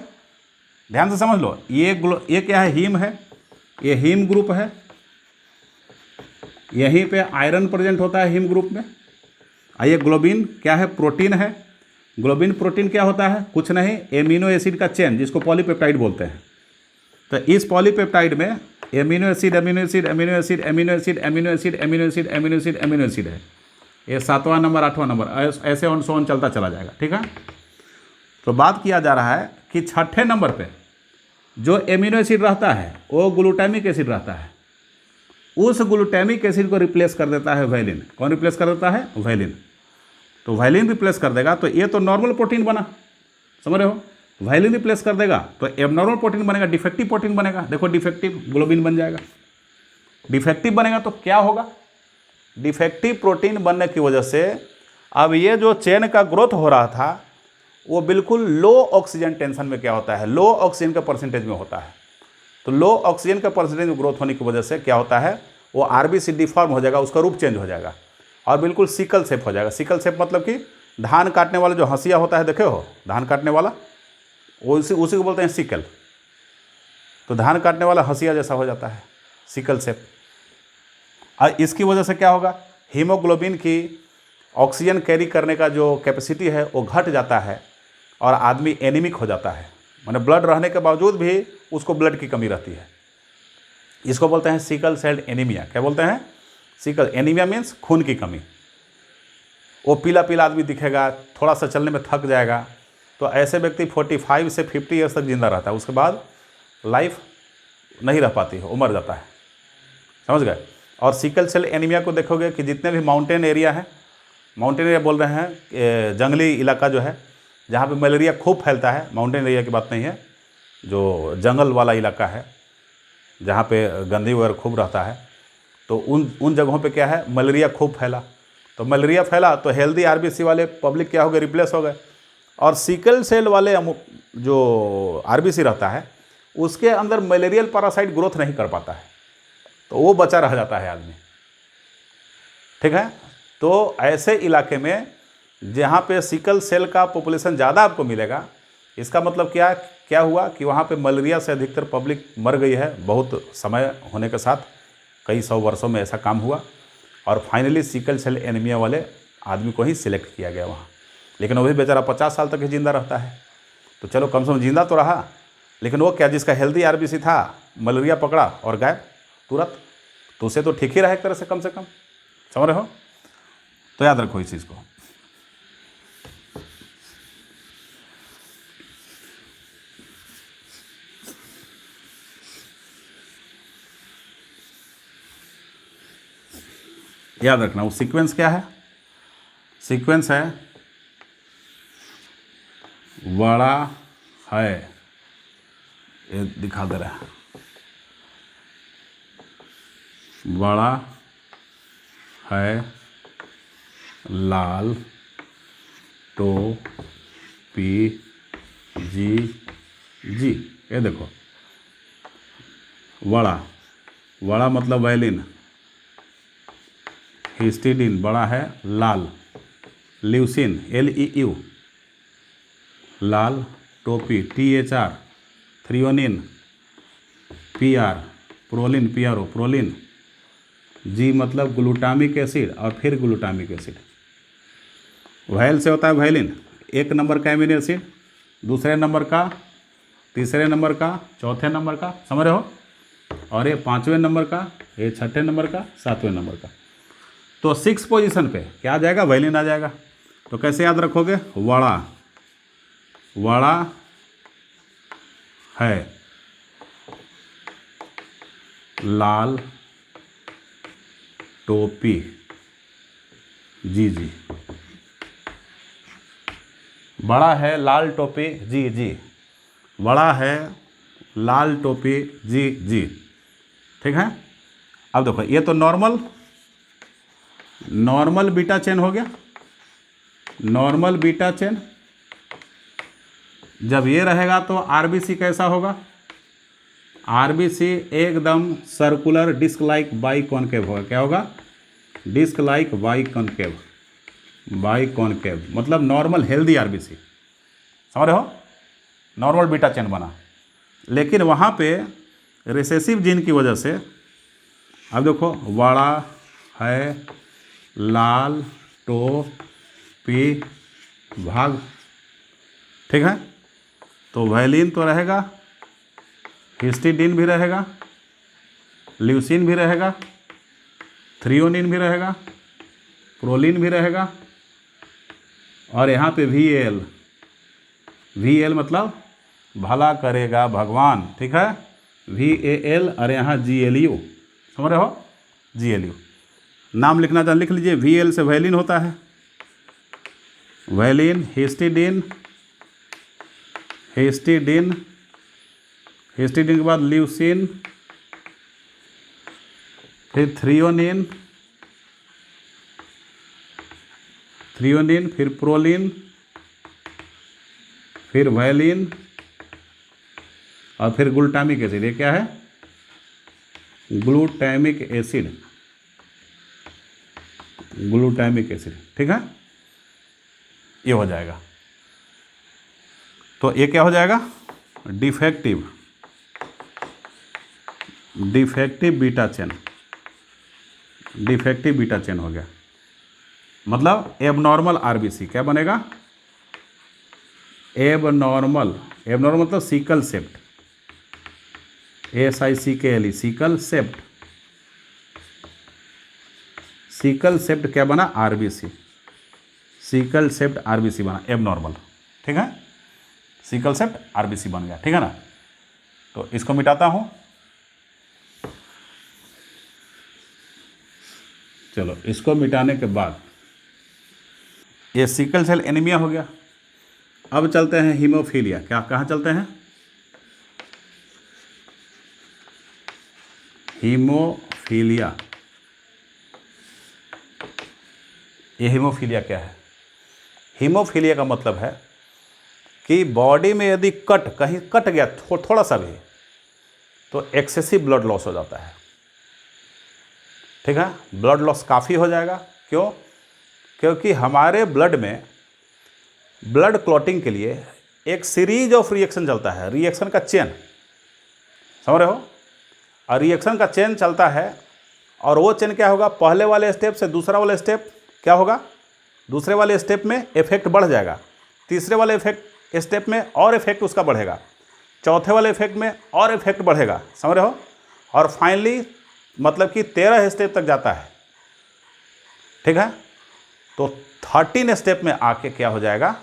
ध्यान से समझ लो, ये क्या है, हीम है, ये हीम ग्रुप है, यहीं पे आयरन प्रेजेंट होता है हीम ग्रुप में। आइए, ग्लोबिन क्या है, प्रोटीन है। ग्लोबिन प्रोटीन क्या होता है, कुछ नहीं, एमिनो एसिड का चेन, जिसको पॉलीपेप्टाइड बोलते हैं। तो इस पॉलीपेप्टाइड में amino acid, amino acid, amino acid, amino acid, amino acid, amino acid, amino acid, amino acid है। ये 7वां नंबर, 8वां नंबर, ऐसे ऑन सो ऑन चलता चला जाएगा। ठीक है, तो बात किया जा रहा है कि 6ठे नंबर पे जो एमिनो एसिड रहता है वो ग्लूटामिक एसिड रहता है। उस ग्लूटामिक एसिड को रिप्लेस कर देता है वैलिन। कौन रिप्लेस कर देता है, वैलिन। तो वैलिन रिप्लेस कर देगा, तो ये तो नॉर्मल प्रोटीन बना, समझ रहे हो, वैलिन रिप्लेस कर देगा तो एबनॉर्मल प्रोटीन बनेगा, डिफेक्टिव प्रोटीन बनेगा। देखो, डिफेक्टिव ग्लोबिन बन जाएगा। डिफेक्टिव बनेगा तो क्या होगा, डिफेक्टिव प्रोटीन बनने की वजह से अब ये जो चेन का ग्रोथ हो रहा था वो बिल्कुल लो ऑक्सीजन टेंशन में क्या होता है, लो ऑक्सीजन का परसेंटेज में होता है। तो लो ऑक्सीजन का परसेंटेज में ग्रोथ होने की वजह से क्या होता है, वो RBC डिफॉर्म हो जाएगा, उसका रूप चेंज हो जाएगा और बिल्कुल सिकल शेप हो जाएगा। सिकल शेप मतलब कि धान काटने वाला जो हंसिया होता है, देखे हो धान काटने वाला, उसी को बोलते हैं सिकल। तो धान काटने वाला हंसिया जैसा हो जाता है, सिकल शेप। और इसकी वजह से क्या होगा, हीमोग्लोबिन की ऑक्सीजन कैरी करने का जो कैपेसिटी है वो घट जाता है और आदमी एनीमिक हो जाता है, माने ब्लड रहने के बावजूद भी उसको ब्लड की कमी रहती है। इसको बोलते हैं सिकल सेल एनीमिया। क्या बोलते हैं, सिकल एनीमिया मीन्स खून की कमी। वो पीला पीला आदमी दिखेगा, थोड़ा सा चलने में थक जाएगा। तो ऐसे व्यक्ति 45 से 50 ईयर्स तक जिंदा रहता है, उसके बाद लाइफ नहीं रह पाती है, वो मर जाता है। समझ गए। और सिकल सेल एनीमिया को देखोगे कि जितने भी माउंटेन एरिया है, माउंटेन एरिया बोल रहे हैं जंगली इलाका जो है जहाँ पे मलेरिया खूब फैलता है, माउंटेन एरिया की बात नहीं है, जो जंगल वाला इलाका है जहाँ पे गंदगी वगैरह खूब रहता है, तो उन जगहों पे क्या है, मलेरिया खूब फैला। तो मलेरिया फैला तो हेल्दी आरबीसी वाले पब्लिक क्या हो गए, रिप्लेस हो गए, और सिकल सेल वाले जो आरबीसी रहता है उसके अंदर मलेरियल पैरासाइट ग्रोथ नहीं कर पाता है, तो वो बचा रह जाता है आदमी। ठीक है, तो ऐसे इलाके में जहाँ पे सिकल सेल का पॉपुलेशन ज़्यादा आपको मिलेगा, इसका मतलब क्या हुआ कि वहाँ पे मलेरिया से अधिकतर पब्लिक मर गई है। बहुत समय होने के साथ कई सौ वर्षों में ऐसा काम हुआ, और फाइनली सिकल सेल एनीमिया वाले आदमी को ही सिलेक्ट किया गया वहाँ। लेकिन वो भी बेचारा 50 साल तक ही जिंदा रहता है, तो चलो कम से कम जिंदा तो रहा। लेकिन वो क्या, जिसका हेल्दी आरबीसी था, मलेरिया पकड़ा और गायब तुरंत, तो उसे तो ठीक ही रहा एक तरह से, कम समझ रहे हो। तो याद रखो इस चीज़ को। याद रखना वो सीक्वेंस क्या है, सीक्वेंस है बड़ा है, ये दिखा दे रहा है, बड़ा है, लाल, टोपी, जी, ये देखो बड़ा मतलब वायलिन, हिस्टिडीन बड़ा है, लाल, ल्यूसिन LEU लाल, टोपी THR, threonine PR, proline PRO proline, G मतलब ग्लूटामिक एसिड और फिर ग्लूटामिक एसिड। वायल से होता है वायलिन, 1 नंबर का एमिनो एसिड, दूसरे नंबर का, तीसरे नंबर का, चौथे नंबर का, समझ रहे हो, और ये 5वें नंबर का, ये 6ठे नंबर का, 7वें नंबर का। तो 6 पोजीशन पे क्या आ जाएगा, वायलिन आ जाएगा। तो कैसे याद रखोगे, वड़ा है, लाल, टोपी, जी, बड़ा है, लाल टोपी, जी, बड़ा है, लाल टोपी, जी। ठीक है, अब देखो ये तो नॉर्मल बीटा चेन हो गया। नॉर्मल बीटा चेन जब ये रहेगा तो आरबीसी कैसा होगा, आरबीसी एकदम circular disc like biconcave होगा। क्या होगा, डिस्क लाइक बाई कॉनकेव, मतलब नॉर्मल हेल्दी आरबीसी, समझ रहे हो, नॉर्मल बीटा चेन बना। लेकिन वहाँ पे रिसेसिव जीन की वजह से, अब देखो बड़ा है, लाल टोपी, भाग, ठीक है, तो वायलिन तो रहेगा, हिस्टिडीन भी रहेगा, ल्यूसिन भी रहेगा, थ्रियोनिन भी रहेगा, प्रोलिन भी रहेगा, और यहाँ पे VAL मतलब भला करेगा भगवान, ठीक है, VAL, और यहाँ GLU, समझ रहे हो, GLU नाम लिखना चाहे लिख लीजिए। VAL से वायलिन होता है, वायलिन, हिस्टिडीन के बाद ल्यूसिन, फिर थ्रियोनिन, फिर प्रोलिन, फिर वायलिन, और फिर ग्लूटामिक एसिड। ये क्या है, ग्लूटामिक एसिड, ठीक है, ये हो जाएगा। तो ये क्या हो जाएगा, डिफेक्टिव बीटा चेन हो गया। मतलब एबनॉर्मल आरबीसी क्या बनेगा, एबनॉर्मल मतलब सिकल सेप्ट, SICKLE, सिकल सेप्ट क्या बना, आरबीसी, सिकल सेप्ट आरबीसी बना, एबनॉर्मल, ठीक है, सिकल सेप्ट आरबीसी बन गया, ठीक है ना। तो इसको मिटाता हूं, चलो इसको मिटाने के बाद ये सिकल सेल एनीमिया हो गया। अब चलते हैं हीमोफीलिया। क्या कहाँ चलते हैं? हीमोफीलिया। ये हीमोफीलिया क्या है? हीमोफीलिया का मतलब है कि बॉडी में यदि कहीं कट गया थोड़ा सा भी, तो एक्सेसिव ब्लड लॉस हो जाता है। ठीक है, ब्लड लॉस काफ़ी हो जाएगा। क्यों? क्योंकि हमारे ब्लड में ब्लड क्लॉटिंग के लिए एक सीरीज ऑफ रिएक्शन चलता है, रिएक्शन का चेन, समझ रहे हो? और रिएक्शन का चेन चलता है, और वो चेन क्या होगा? पहले वाले स्टेप से दूसरा वाला स्टेप क्या होगा? दूसरे वाले स्टेप में इफेक्ट बढ़ जाएगा, तीसरे वाले इफेक्ट स्टेप में और इफेक्ट उसका बढ़ेगा, चौथे वाले इफेक्ट में और इफेक्ट बढ़ेगा, समझ रहे हो? और फाइनली मतलब कि 13 स्टेप तक जाता है। ठीक है, तो 13 स्टेप में आके क्या हो जाएगा?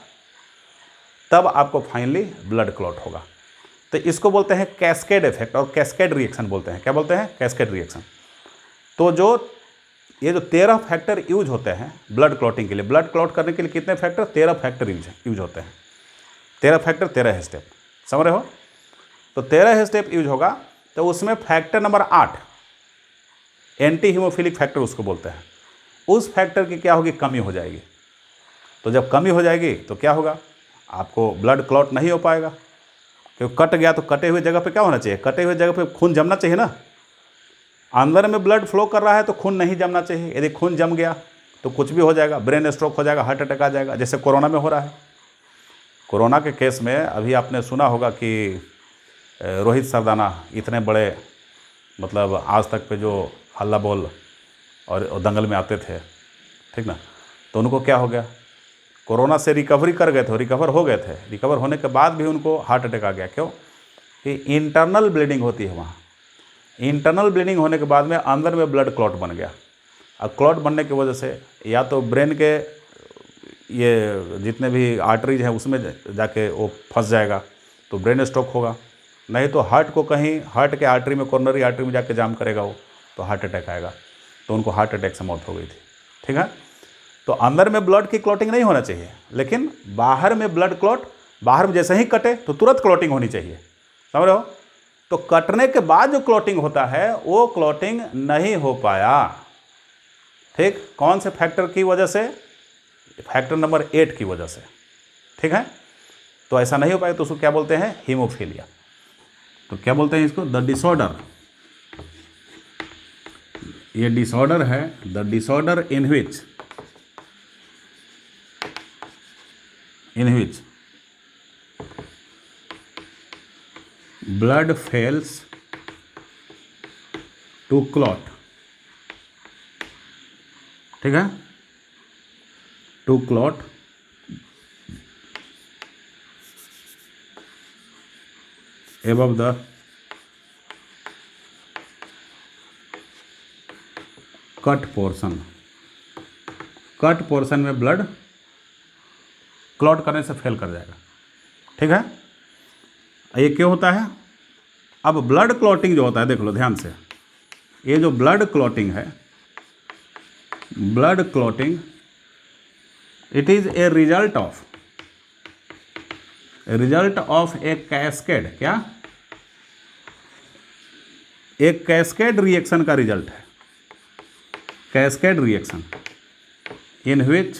तब आपको फाइनली ब्लड क्लॉट होगा। तो इसको बोलते हैं कैस्केड इफेक्ट और कैस्केड रिएक्शन बोलते हैं। क्या बोलते हैं? Cascade reaction. तो ये जो 13 फैक्टर यूज होते हैं ब्लड क्लॉटिंग के लिए, ब्लड क्लॉट करने के लिए कितने फैक्टर? 13 फैक्टर यूज होते हैं। 13 फैक्टर, 13 स्टेप, समझ रहे हो? तो 13 स्टेप यूज होगा। तो उसमें factor number 8 anti haemophilic factor उसको बोलते हैं। उस फैक्टर की क्या होगी? कमी हो जाएगी। तो जब कमी हो जाएगी तो क्या होगा? आपको ब्लड क्लॉट नहीं हो पाएगा, क्योंकि कट गया तो कटे हुए जगह पे क्या होना चाहिए? कटे हुए जगह पे खून जमना चाहिए ना। अंदर में ब्लड फ्लो कर रहा है तो खून नहीं जमना चाहिए। यदि खून जम गया तो कुछ भी हो जाएगा, ब्रेन स्ट्रोक हो जाएगा, हार्ट अटैक आ जाएगा, जैसे कोरोना में हो रहा है। कोरोना के केस में अभी आपने सुना होगा कि रोहित सरदाना इतने बड़े मतलब आज तक पे जो हल्ला बोल और दंगल में आते थे, ठीक ना, तो उनको क्या हो गया? कोरोना से रिकवरी कर गए थे, रिकवर हो गए थे। रिकवर होने के बाद भी उनको हार्ट अटैक आ गया। क्यों? कि इंटरनल ब्लीडिंग होती है वहाँ। इंटरनल ब्लीडिंग होने के बाद में अंदर में ब्लड क्लॉट बन गया। अब क्लॉट बनने की वजह से या तो ब्रेन के ये जितने भी आर्टरीज हैं उसमें जाके वो फंस जाएगा तो ब्रेन स्ट्रोक होगा, नहीं तो हार्ट को कहीं हार्ट के आर्टरी में, कोरोनरी आर्टरी में जाके जाम करेगा वो, तो हार्ट अटैक आएगा। तो उनको हार्ट अटैक से मौत हो गई थी। ठीक है, तो अंदर में ब्लड की क्लॉटिंग नहीं होना चाहिए, लेकिन बाहर में ब्लड क्लॉट, बाहर में जैसे ही कटे तो तुरंत क्लॉटिंग होनी चाहिए, समझ रहे हो? तो कटने के बाद जो क्लॉटिंग होता है वो क्लॉटिंग नहीं हो पाया। ठीक, कौन से फैक्टर की वजह से? फैक्टर नंबर 8 की वजह से। ठीक है, तो ऐसा नहीं हो पाया तो उसको क्या बोलते हैं? हीमोफीलिया। तो क्या बोलते हैं इसको? The disorder. ये डिसऑर्डर है, the disorder in which blood fails to clot। ठीक है, to clot above the cut portion. Cut portion में ब्लड क्लॉट करने से फेल कर जाएगा। ठीक है, ये क्यों होता है? अब ब्लड क्लॉटिंग जो होता है, देख लो ध्यान से, ये जो ब्लड क्लॉटिंग है, blood clotting it is a result of a cascade. क्या? एक कैस्केड रिएक्शन का रिजल्ट है। Cascade reaction in which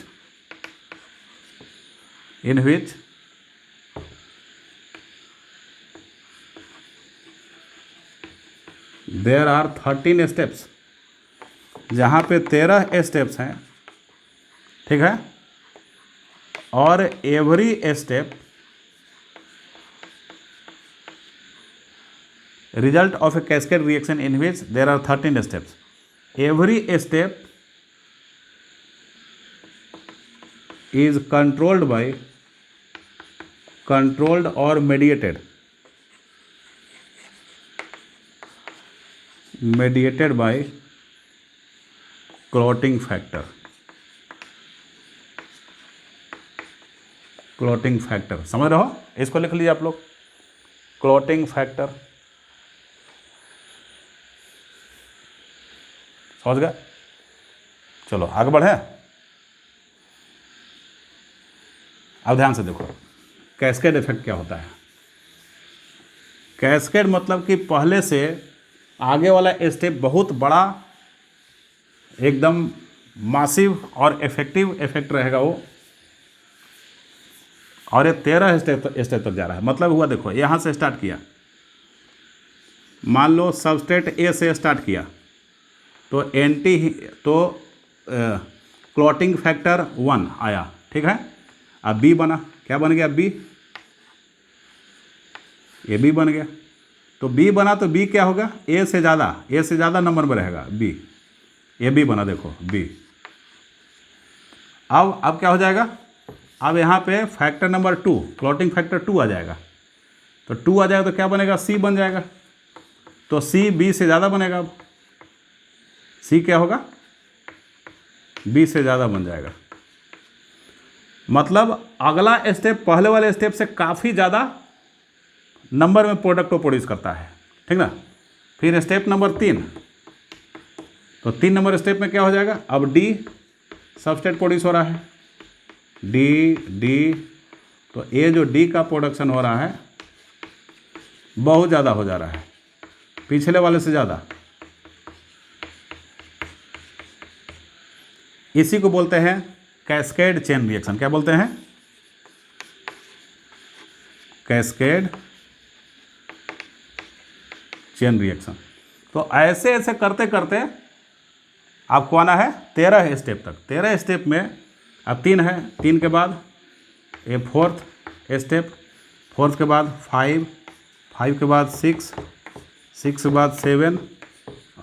there are 13 steps, जहाँ पे 13 स्टेप्स हैं। ठीक है, और every step result of a cascade reaction in which there are 13 steps. Every step is controlled or mediated by clotting factor। Clotting factor समझ रहे हो? इसको लिख लीजिए आप लोग, क्लॉटिंग फैक्टर। समझ गए? चलो आगे बढ़े। अब ध्यान से देखो कैस्केड इफेक्ट क्या होता है। कैस्केड मतलब कि पहले से आगे वाला स्टेप बहुत बड़ा, एकदम मासिव और इफेक्टिव इफेक्ट रहेगा वो, और ये 13 स्टेप तक जा रहा है। मतलब हुआ देखो, यहाँ से स्टार्ट किया, मान लो सबस्ट्रेट ए से स्टार्ट किया तो क्लॉटिंग फैक्टर 1 आया, ठीक है। अब बी बना, क्या बन गया बी, ये बी बन गया। तो बी बना तो बी क्या होगा, ए से ज़्यादा नंबर में रहेगा बी, ये बी बना देखो बी। अब क्या हो जाएगा, अब यहाँ पे फैक्टर नंबर 2, क्लॉटिंग फैक्टर 2 आ जाएगा। तो 2 आ जाएगा तो क्या बनेगा, सी बन जाएगा। तो सी बी से ज़्यादा बनेगा। अब सी क्या होगा, बी से ज़्यादा बन जाएगा। मतलब अगला स्टेप पहले वाले स्टेप से काफ़ी ज़्यादा नंबर में प्रोडक्ट को प्रोड्यूस करता है, ठीक ना। फिर स्टेप नंबर 3, तो 3 नंबर स्टेप में क्या हो जाएगा, अब डी सबस्ट्रेट प्रोड्यूस हो रहा है, डी, तो ये जो डी का प्रोडक्शन हो रहा है बहुत ज़्यादा हो जा रहा है, पिछले वाले से ज़्यादा। इसी को बोलते हैं कैस्केड चेन रिएक्शन। क्या बोलते हैं, कैस्केड चेन रिएक्शन। तो ऐसे ऐसे करते करते आपको आना है 13 स्टेप तक। 13 स्टेप में अब 3 है, 3 के बाद ये 4th स्टेप, 4th के बाद 5, 5 के बाद 6, 6 के बाद 7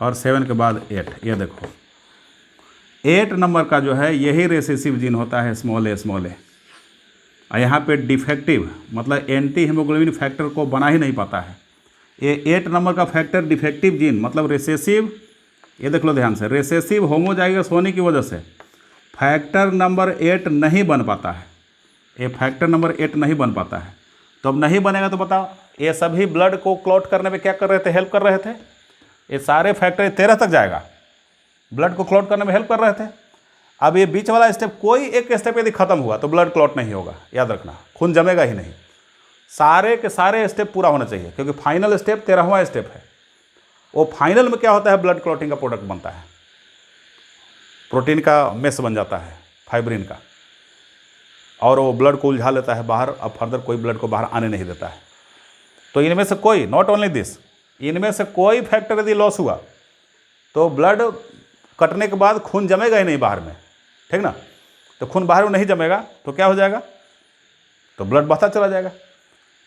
और 7 के बाद 8। ये देखो 8 नंबर का जो है यही रेसेसिव जीन होता है स्मॉल ए। और यहाँ पे डिफेक्टिव मतलब एंटी हीमोग्लोबिन फैक्टर को बना ही नहीं पाता है। ये 8 नंबर का फैक्टर डिफेक्टिव जीन मतलब रेसेसिव, ये देख लो ध्यान से, रेसेसिव होमोजाइगस होने की वजह से फैक्टर नंबर 8 नहीं बन पाता है। ये फैक्टर नंबर 8 नहीं बन पाता है। तो अब नहीं बनेगा तो बताओ, ये सभी ब्लड को क्लॉट करने में क्या कर रहे थे, हेल्प कर रहे थे। ये सारे फैक्टर 13 तक जाएगा, ब्लड को क्लॉट करने में हेल्प कर रहे थे। अब ये बीच वाला स्टेप, कोई एक स्टेप यदि खत्म हुआ तो ब्लड क्लॉट नहीं होगा, याद रखना, खून जमेगा ही नहीं। सारे के सारे स्टेप पूरा होना चाहिए, क्योंकि फाइनल स्टेप 13वां स्टेप है। वो फाइनल में क्या होता है, ब्लड क्लॉटिंग का प्रोडक्ट बनता है, प्रोटीन का मेस बन जाता है फाइब्रिन का, और वो ब्लड को उलझा लेता है बाहर। अब फर्दर कोई ब्लड को बाहर आने नहीं देता है। तो इनमें से कोई, नॉट ओनली दिस, इनमें से कोई फैक्टर यदि लॉस हुआ तो ब्लड कटने के बाद खून जमेगा ही नहीं बाहर में, ठीक ना। तो खून बाहर में नहीं जमेगा तो क्या हो जाएगा, तो ब्लड बहता चला जाएगा।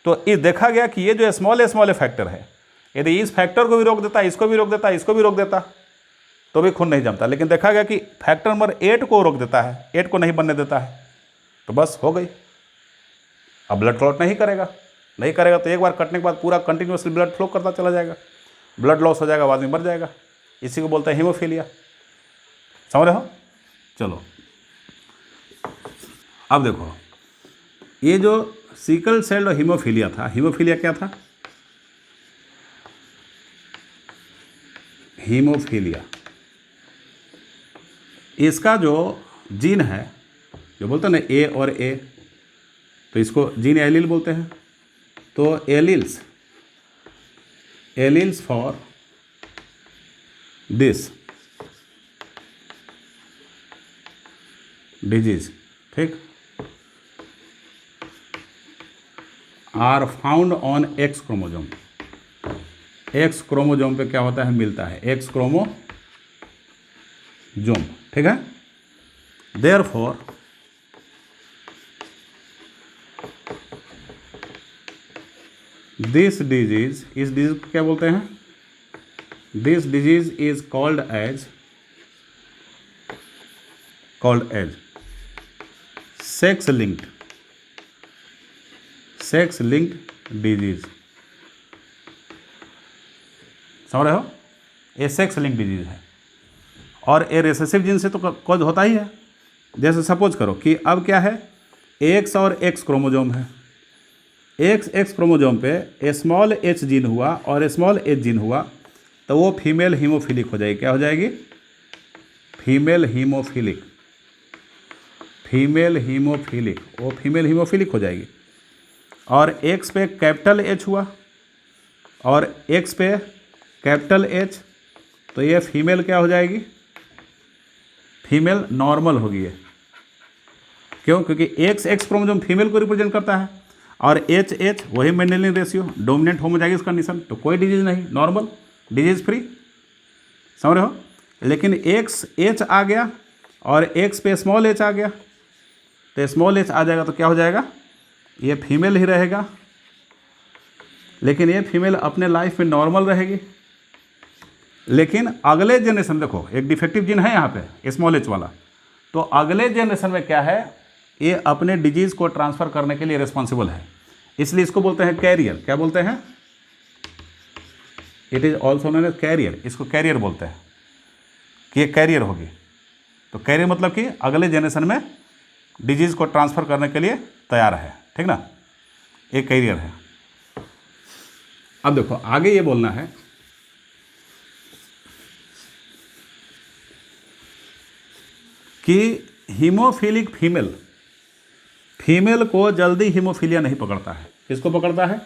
तो ये देखा गया कि ये जो स्मॉल फैक्टर है, यदि इस फैक्टर को भी रोक देता, इसको भी रोक देता, इसको भी रोक देता, तो भी खून नहीं जमता। लेकिन देखा गया कि फैक्टर नंबर 8 को रोक देता है, 8 को नहीं बनने देता है, तो बस हो गई। अब ब्लड क्लॉट नहीं करेगा तो एक बार कटने के बाद पूरा कंटिन्यूसली ब्लड फ्लो करता चला जाएगा, ब्लड लॉस हो जाएगा, आदमी मर जाएगा। इसी को बोलते हैं हीमोफीलिया। समझ रहे हो। चलो अब देखो, ये जो सिकल सेल और हीमोफीलिया था, हीमोफीलिया क्या था, हीमोफीलिया इसका जो जीन है, जो बोलते हैं ना ए और ए, तो इसको जीन एलील बोलते हैं। तो एलील्स फॉर दिस डिजीज, ठीक, are found on X chromosome. X chromosome पे क्या होता है, मिलता है एक्स क्रोमोजोम, ठीक है। देयरफॉर दिस डिजीज, इस डिजीज को क्या बोलते हैं, this disease is called as sex linked disease. समझ रहे हो, ये सेक्स लिंक्ड डिजीज है और ये रेसेसिव जीन से तो कॉज होता ही है। जैसे सपोज करो कि अब क्या है, एक्स और एक्स क्रोमोजोम है, एक्स क्रोमोजोम पे स्मॉल एच जीन हुआ और स्मॉल एच जीन हुआ, तो वो फीमेल हीमोफिलिक हो जाएगी। क्या हो जाएगी, फीमेल हीमोफिलिक, फीमेल हीमोफिलिक, वो फीमेल हीमोफिलिक हो जाएगी। और एक्स पे कैपिटल एच हुआ और एक्स पे कैपिटल एच, तो ये फीमेल क्या हो जाएगी, फीमेल नॉर्मल होगी ये। क्यों? क्योंकि एक्स एक्स क्रोमोसोम फीमेल को रिप्रेजेंट करता है और एच एच वही Mendelian ratio, dominant homozygous condition, तो कोई डिजीज नहीं, नॉर्मल, डिजीज फ्री। समझ रहे हो? लेकिन एक्स एच आ गया और एक्स पे स्मॉल एच आ गया, तो स्मॉल एच आ जाएगा तो क्या हो जाएगा, ये फीमेल ही रहेगा, लेकिन ये फीमेल अपने लाइफ में नॉर्मल रहेगी। लेकिन अगले जनरेशन, देखो एक डिफेक्टिव जीन है यहाँ पे स्मॉल एच वाला, तो अगले जनरेशन में क्या है, ये अपने डिजीज को ट्रांसफर करने के लिए रिस्पॉन्सिबल है, इसलिए इसको बोलते हैं कैरियर। क्या बोलते हैं? It is also known as carrier, इसको कैरियर बोलते हैं कि ये कैरियर होगी। तो कैरियर मतलब कि अगले जनरेशन में डिजीज को ट्रांसफर करने के लिए तैयार है, ठीक ना, एक कैरियर है। अब देखो आगे ये बोलना है कि हीमोफिलिक फीमेल, फीमेल को जल्दी हीमोफीलिया नहीं पकड़ता है। किसको पकड़ता है?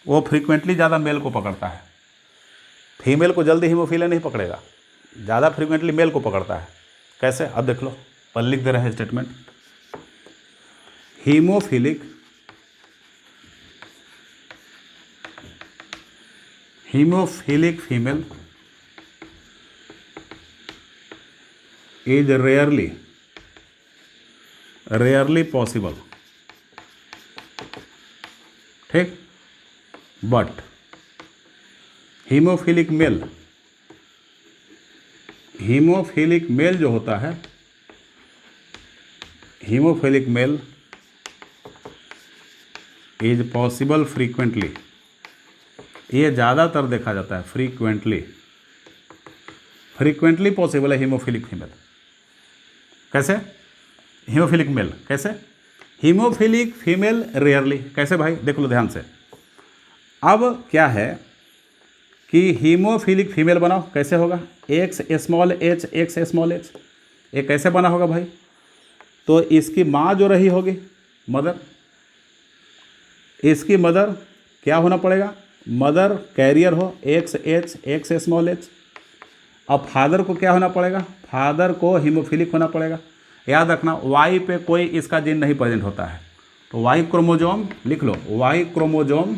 वो फ्रीक्वेंटली ज़्यादा मेल को पकड़ता है। फीमेल को जल्दी हीमोफीलिया नहीं पकड़ेगा, ज़्यादा फ्रीक्वेंटली मेल को पकड़ता है। कैसे? अब देख लो, पर लिख दे रहे हैं statement, haemophilic female is rarely possible, ठीक, बट हीमोफिलिक मेल जो होता है, haemophilic male is possible frequently, ये ज़्यादातर देखा जाता है, फ्रीक्वेंटली पॉसिबल है हीमोफिलिक फीमेल। कैसे? हीमोफिलिक मेल कैसे? हीमोफिलिक फीमेल रेयरली, कैसे भाई? देख लो ध्यान से। अब क्या है कि हीमोफिलिक फीमेल बनाओ, कैसे होगा? X small H x small H, ये कैसे बना होगा भाई? तो इसकी माँ जो रही होगी, मदर, इसकी मदर क्या होना पड़ेगा? मदर कैरियर हो, x H x small H. अब फादर को क्या होना पड़ेगा? फादर को हीमोफिलिक होना पड़ेगा। याद रखना, वाई पे कोई इसका जीन नहीं प्रेजेंट होता है, तो वाई क्रोमोजोम लिख लो, Y chromosome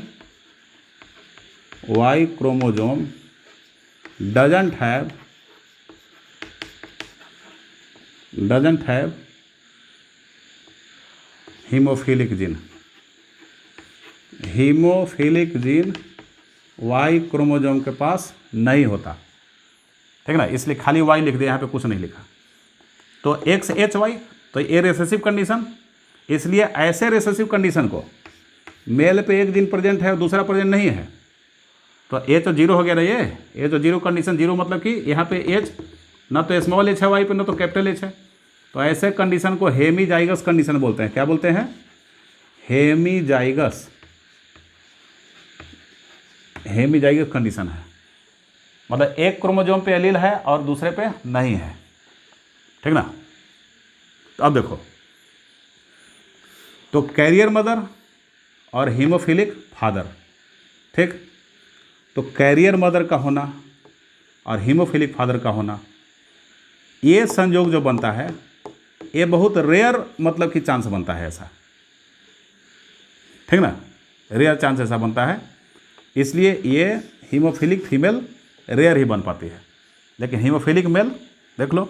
doesn't have hemophilic gene Y chromosome के पास नहीं होता, ठीक ना, इसलिए खाली वाई लिख दिया, यहाँ पे कुछ नहीं लिखा। तो एक्स एच वाई, तो ये रिसेसिव कंडीशन, इसलिए ऐसे रिसेसिव कंडीशन को मेल पे एक जीन प्रेजेंट है और दूसरा प्रेजेंट नहीं है, तो ए तो जीरो हो गया ना, ये तो जीरो कंडीशन, जीरो मतलब कि यहाँ पे एच ना तो स्मॉल एच है वाई पे, ना तो कैपिटल एच है, तो ऐसे कंडीशन को हेमीजाइगस कंडीशन बोलते हैं। क्या बोलते हैं? हेमीजाइगस कंडीशन है, मतलब एक क्रोमोजोम पे एलील है और दूसरे पे नहीं है, ठीक ना। तो अब देखो, तो कैरियर मदर और हीमोफिलिक फादर, ठीक, तो कैरियर मदर का होना और हीमोफिलिक फादर का होना, ये संयोग जो बनता है, ये बहुत रेयर मतलब कि चांस बनता है ऐसा, ठीक ना, रेयर चांस ऐसा बनता है, इसलिए ये हीमोफिलिक फीमेल रेयर ही बन पाती है। लेकिन हीमोफिलिक मेल देख लो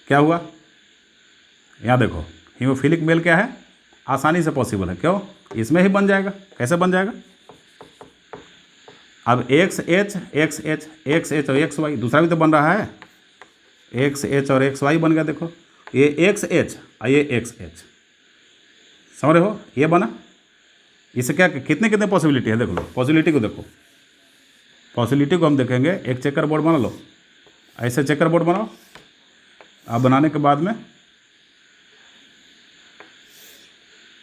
क्या हुआ, यहाँ देखो, हीमोफिलिक मेल क्या है, आसानी से पॉसिबल है। क्यों? इसमें ही बन जाएगा। कैसे बन जाएगा? अब एक्स एच और एक्स वाई, दूसरा भी तो बन रहा है, एक्स एच और एक्स वाई बन गया। देखो ये एक्स एच और ये एक्स एच, समझ रहे हो, ये बना। इससे क्या कितने कितने पॉसिबिलिटी है, देख लो, पॉसिबिलिटी को देखो, पॉसिबिलिटी को हम देखेंगे। एक चेकर बोर्ड बना लो, ऐसे चेकर बोर्ड बनाओ। अब बनाने के बाद में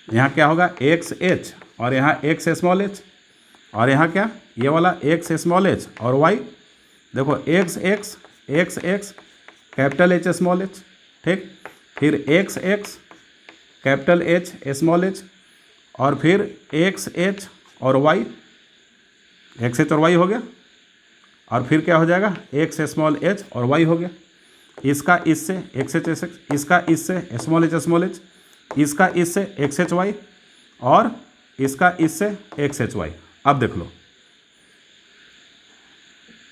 यहाँ क्या होगा, एक्स एच और यहाँ एक्स स्मॉल एच, और यहाँ क्या, ये वाला एक्स स्मॉल एच और वाई। देखो x x x x capital H small H, ठीक, फिर x x capital H small H, और फिर एक्स एच और वाई, एक्स एच और वाई हो गया, और फिर क्या हो जाएगा एक्स स्मॉल एच और वाई हो गया। इसका इससे एक्स एच एस एक्स, इसका इससे स्मॉल एच, इसका इससे एक्स एच वाई, और इसका इससे एक्स एच वाई। अब देख लो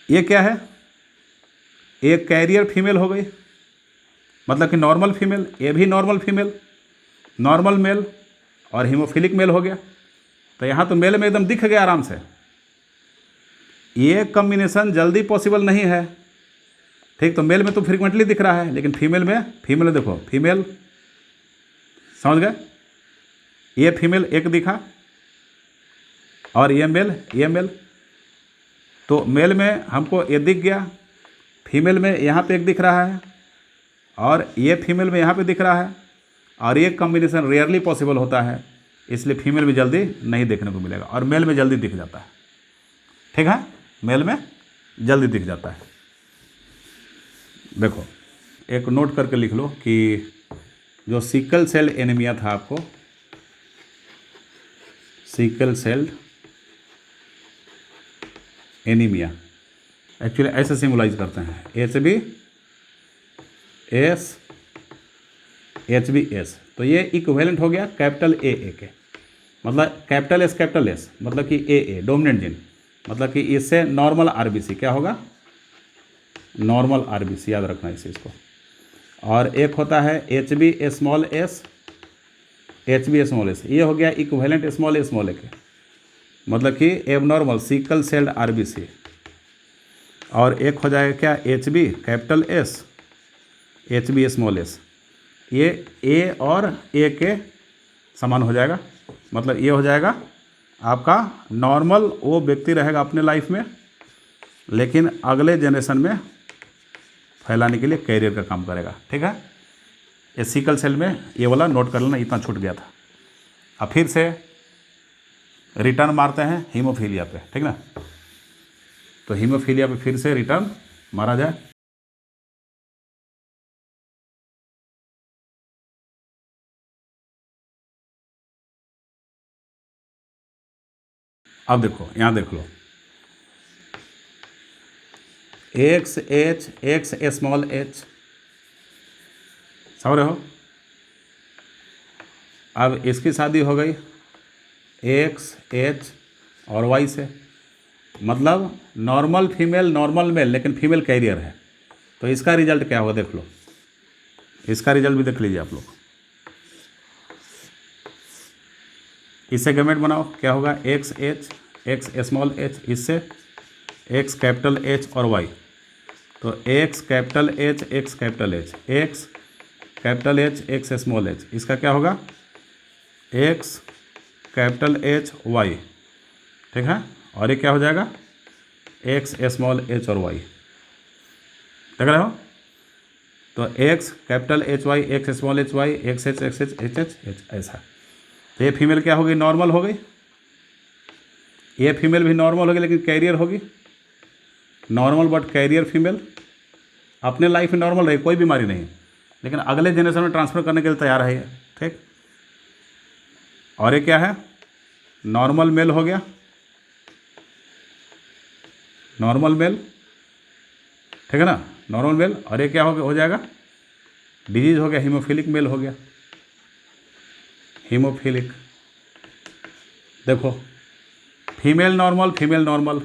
ये क्या है, एक कैरियर फीमेल हो गई, मतलब कि नॉर्मल फीमेल, ये भी नॉर्मल फीमेल, नॉर्मल मेल और हीमोफिलिक मेल हो गया। तो यहाँ तो मेल में एकदम दिख गया आराम से। ये कॉम्बिनेशन जल्दी पॉसिबल नहीं है, ठीक, तो मेल में तो फ्रीक्वेंटली दिख रहा है, लेकिन फीमेल में देखो, फीमेल समझ गए, ये फीमेल एक दिखा और ये मेल, तो मेल में हमको ये दिख गया, फीमेल में यहाँ पे एक दिख रहा है, और ये फीमेल में यहाँ पे दिख रहा है, और ये कॉम्बिनेशन रेयरली पॉसिबल होता है, इसलिए फीमेल में जल्दी नहीं देखने को मिलेगा, और मेल में जल्दी दिख जाता है, ठीक है, मेल में जल्दी दिख जाता है। देखो एक नोट करके लिख लो कि जो सिकल सेल एनीमिया था आपको, सिकल सेल एनीमिया एक्चुअली ऐसे सिम्बलाइज करते हैं, HbS, तो ये इक्विवेलेंट हो गया कैपिटल ए के, मतलब कैपिटल एस मतलब कि ए डोमिनेंट जीन, मतलब कि इससे नॉर्मल आरबीसी क्या होगा, नॉर्मल आरबीसी, याद रखना इस चीज़ को। और एक होता है HB स्मॉल एस, ये हो गया इक्विवेलेंट स्मॉल ए के, मतलब कि एबनॉर्मल सिकल सेल्ड आरबीसी। और एक हो जाएगा क्या HB capital S, HB small S, ये ए और ए के समान हो जाएगा, मतलब ये हो जाएगा आपका नॉर्मल, वो व्यक्ति रहेगा अपने लाइफ में, लेकिन अगले जनरेशन में फैलाने के लिए कैरियर का काम करेगा, ठीक है। ये सिकल सेल में ये वाला नोट कर लेना, इतना छूट गया था। अब फिर से रिटर्न मारते हैं हीमोफीलिया पे, ठीक ना, तो हीमोफीलिया पे फिर से रिटर्न मारा जाए। अब देखो यहाँ देख लो, एक्स स्मॉल एच, समझ रहे हो। अब इसकी शादी हो गई एक्स एच और वाई से, मतलब नॉर्मल फीमेल नॉर्मल मेल, लेकिन फीमेल कैरियर है, तो इसका रिजल्ट क्या होगा देख लो, इसका रिजल्ट भी देख लीजिए आप लोग। इससे गैमेट बनाओ, क्या होगा एक्स स्मॉल एच, इससे एक्स कैपिटल एच और वाई, तो X capital H x capital H x small H, इसका क्या होगा एक्स कैपिटल एच वाई, ठीक है। और ये क्या हो जाएगा एक्स स्मॉल एच और वाई, देख रहे हो, तो X capital H Y X small H Y X H ऐसा। तो ये फीमेल क्या होगी, नॉर्मल हो गई, ये फीमेल भी नॉर्मल होगी, लेकिन कैरियर होगी नॉर्मल बट कैरियर फीमेल, अपने लाइफ में नॉर्मल रही, कोई बीमारी नहीं, लेकिन अगले जनरेशन में ट्रांसफ़र करने के लिए तैयार है ये, ठीक। और ये क्या है, नॉर्मल मेल हो गया, नॉर्मल मेल, ठीक है ना, नॉर्मल मेल। और ये क्या हो जाएगा, डिजीज हो गया, हीमोफिलिक मेल हो गया, हीमोफिलिक। देखो फीमेल नॉर्मल,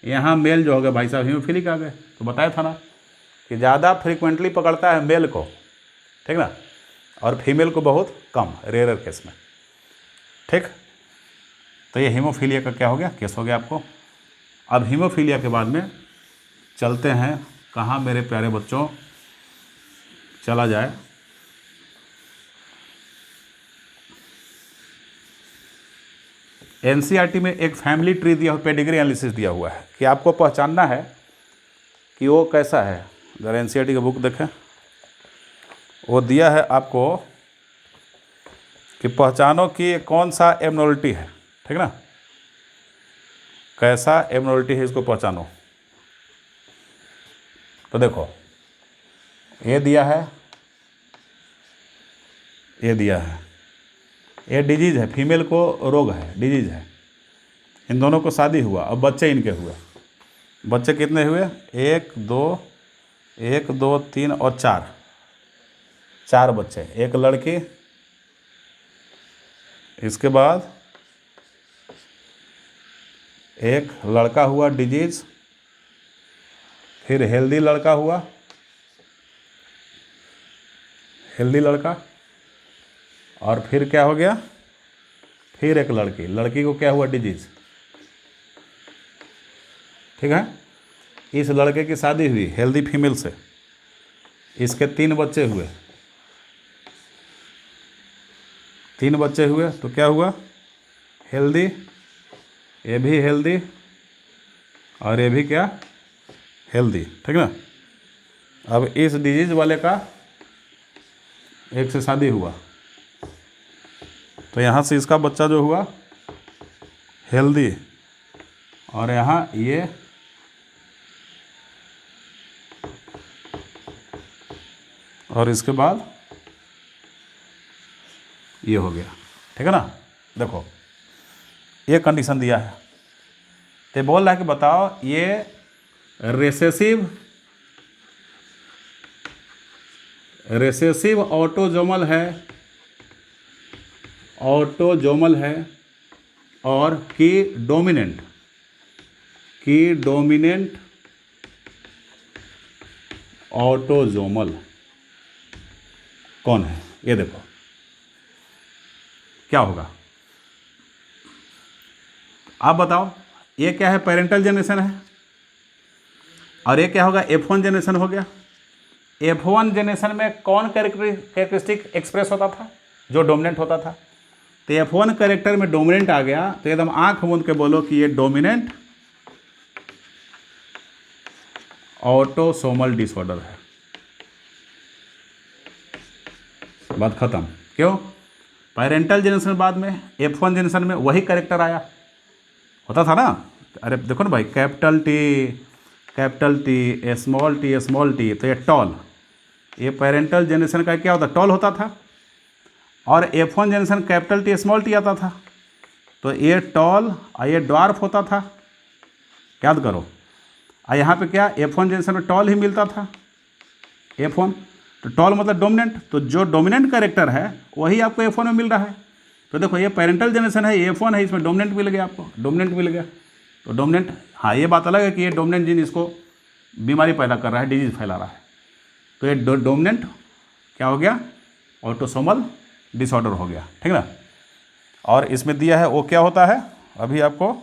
यहाँ मेल जो हो गया भाई साहब हीमोफिलिक आ गए। तो बताया था ना कि ज़्यादा फ्रीक्वेंटली पकड़ता है मेल को, ठीक ना, और फीमेल को बहुत कम, रेयर केस में, ठीक। तो ये हीमोफीलिया का क्या हो गया, केस हो गया आपको। अब हीमोफीलिया के बाद में चलते हैं कहाँ मेरे प्यारे बच्चों, चला जाए एनसीईआरटी में एक फैमिली ट्री दिया हुआ, पेडिग्री एनालिसिस दिया हुआ है कि आपको पहचानना है कि वो कैसा है। अगर एनसीईआरटी का बुक देखें, वो दिया है आपको कि पहचानो कि कौन सा एबनॉर्मलिटी है, ठीक ना, कैसा एबनॉर्मलिटी है इसको पहचानो। तो देखो ये दिया है, ये दिया है, ये डिजीज़ है, फीमेल को रोग है, डिजीज़ है। इन दोनों को शादी हुआ, अब बच्चे इनके हुए। बच्चे कितने हुए? 1 2 3 और 4, 4 बच्चे। एक लड़की, इसके बाद एक लड़का हुआ डिजीज़, फिर हेल्दी लड़का हुआ, हेल्दी लड़का, और फिर क्या हो गया? फिर एक लड़की, लड़की को क्या हुआ? डिजीज़। ठीक है, इस लड़के की शादी हुई हेल्दी फीमेल से, इसके 3 बच्चे हुए, 3 बच्चे हुए। तो क्या हुआ? हेल्दी, ये भी हेल्दी, और ये भी क्या? हेल्दी। ठीक ना। अब इस डिजीज वाले का एक से शादी हुआ, तो यहाँ से इसका बच्चा जो हुआ हेल्दी, और यहाँ ये और इसके बाद ये हो गया। ठीक है ना। देखो ये कंडीशन दिया है, तो बोल रहा है कि बताओ ये रेसेसिव ऑटोजोमल है, ऑटोजोमल है, और की डोमिनेंट ऑटोजोमल कौन है? ये देखो क्या होगा, आप बताओ। ये क्या है? पेरेंटल जनरेशन है, और ये क्या होगा? F1 जनरेशन हो गया। F1 जनरेशन में कौन कैरेक्टरिस्टिक एक्सप्रेस होता था? जो डोमिनेंट होता था। तो F1 कैरेक्टर में डोमिनेंट आ गया, तो एकदम आंख मूंद के बोलो कि ये डोमिनेंट ऑटोसोमल डिसऑर्डर है। बात खत्म। क्यों? पेरेंटल जनरेशन बाद में F1 जनरेशन में वही कैरेक्टर आया, होता था ना। अरे देखो ना भाई, कैपिटल टी स्मॉल टी, तो ये टॉल, ये पेरेंटल जनरेशन का क्या होता? टॉल होता था। और F1 generation capital T small T आता था, तो ये टॉल और ये ड्वार्फ होता था। याद करो। और यहाँ पे क्या? F1 जनरेशन में टॉल ही मिलता था, F1, तो टॉल मतलब डोमिनेंट, तो जो डोमिनेंट कैरेक्टर है वही आपको F1 में मिल रहा है। तो देखो ये पेरेंटल जनरेशन है, F1 है, इसमें डोमिनेंट मिल गया आपको, डोमिनेंट मिल गया। तो डोमिनेंट, हाँ ये बात अलग है कि ये डोमिनेंट जीन इसको बीमारी पैदा कर रहा है, डिजीज फैला रहा है। तो ये डोमिनेंट क्या हो गया? ऑटोसोमल डिसऑर्डर हो गया। ठीक ना। और इसमें दिया है वो क्या होता है, अभी आपको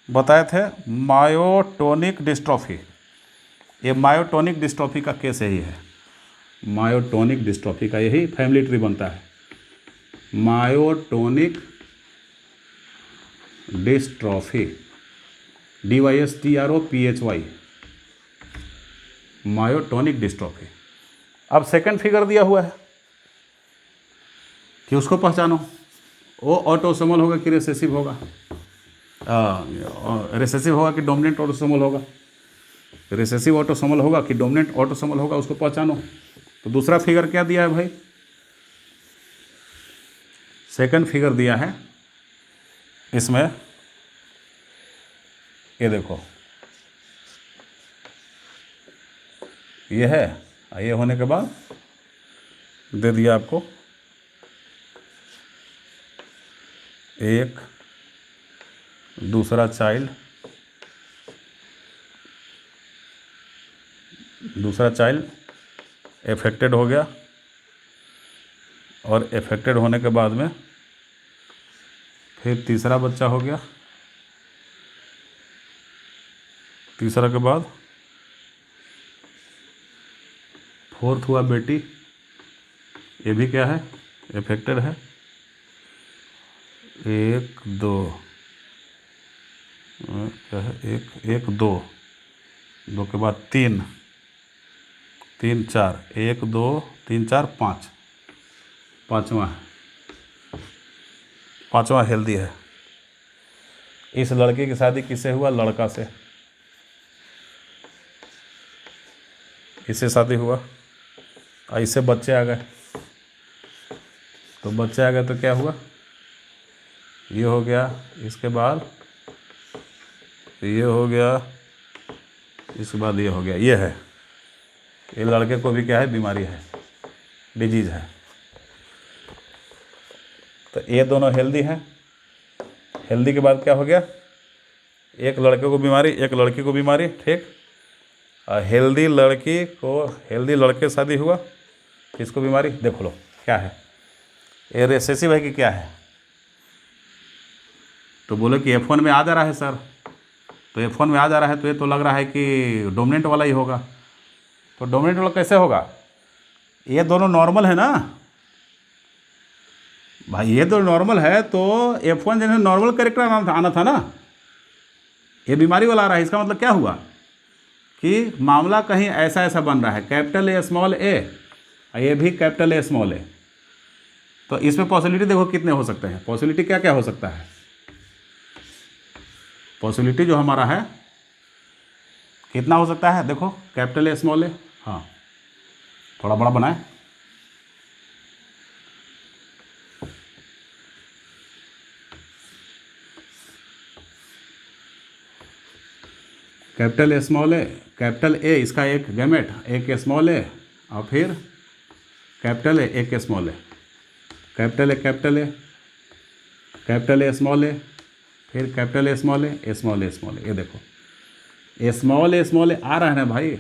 बताए थे, मायोटोनिक डिस्ट्रॉफी। ये मायोटोनिक डिस्ट्रॉफी का केस यही है, मायोटोनिक डिस्ट्रॉफी का यही फैमिली ट्री बनता है, myotonic dystrophy, DYSTROPHY, myotonic dystrophy. अब सेकंड फिगर दिया हुआ है कि उसको पहचानो, वो ऑटोसोमल होगा कि रिसेसिव होगा, रिसेसिव होगा कि डोमिनेंट ऑटोसोमल होगा, रिसेसिव ऑटोसोमल होगा कि डोमिनेंट ऑटोसोमल होगा, उसको पहचानो। तो दूसरा फिगर क्या दिया है भाई? सेकंड फिगर दिया है, इसमें ये देखो, ये है, ये होने के बाद दे दिया आपको एक दूसरा चाइल्ड, एफेक्टेड हो गया, और एफेक्टेड होने के बाद में फिर तीसरा बच्चा हो गया, तीसरा के बाद फोर्थ हुआ बेटी, ये भी क्या है? एफेक्टेड है। 1 2 क्या है? 1 2 2 के बाद 3 4, 1 2 3 4 5, पाँचवा हेल्दी है। इस लड़के की शादी किससे हुआ? लड़का से। इससे शादी हुआ और इससे बच्चे आ गए, तो बच्चे आ गए तो क्या हुआ, ये हो गया, इसके बाद ये हो गया, इसके बाद ये हो गया, ये है, ये लड़के को भी क्या है, बीमारी है, डिजीज़ है। तो ये दोनों हेल्दी हैं, हेल्दी के बाद क्या हो गया, एक लड़के को बीमारी, एक लड़की को बीमारी, ठीक। और हेल्दी लड़की को, हेल्दी लड़के शादी हुआ, किसको बीमारी, देखो लो क्या है, ये रिसेसिव है कि क्या है। तो बोले कि F1 में आ जा रहा है सर, तो F1 में आ जा रहा है तो ये तो लग रहा है कि डोमिनेंट वाला ही होगा। तो डोमिनेंट वाला कैसे होगा, ये दोनों नॉर्मल है ना भाई, ये तो नॉर्मल है, तो F1 जो है नॉर्मल कैरेक्टर आना था ना, ये बीमारी वाला आ रहा है। इसका मतलब क्या हुआ कि मामला कहीं ऐसा ऐसा बन रहा है, कैपिटल ए स्मॉल ए, ये भी कैपिटल ए स्मॉल ए। तो इसमें पॉसिबिलिटी देखो कितने हो सकते हैं, पॉसिबिलिटी क्या क्या हो सकता है, पॉसिबिलिटी जो हमारा है कितना हो सकता है, देखो कैपिटल ए स्मॉल ए, हाँ थोड़ा बड़ा बनाए, capital A small A, capital ए इसका एक गैमेट, एक स्मॉल ए, और फिर कैपिटल ए, एक small A, capital A capital A, capital A small A, फिर capital A small A, small A small A, ये देखो ए स्मॉल ए आ रहा है ना भाई।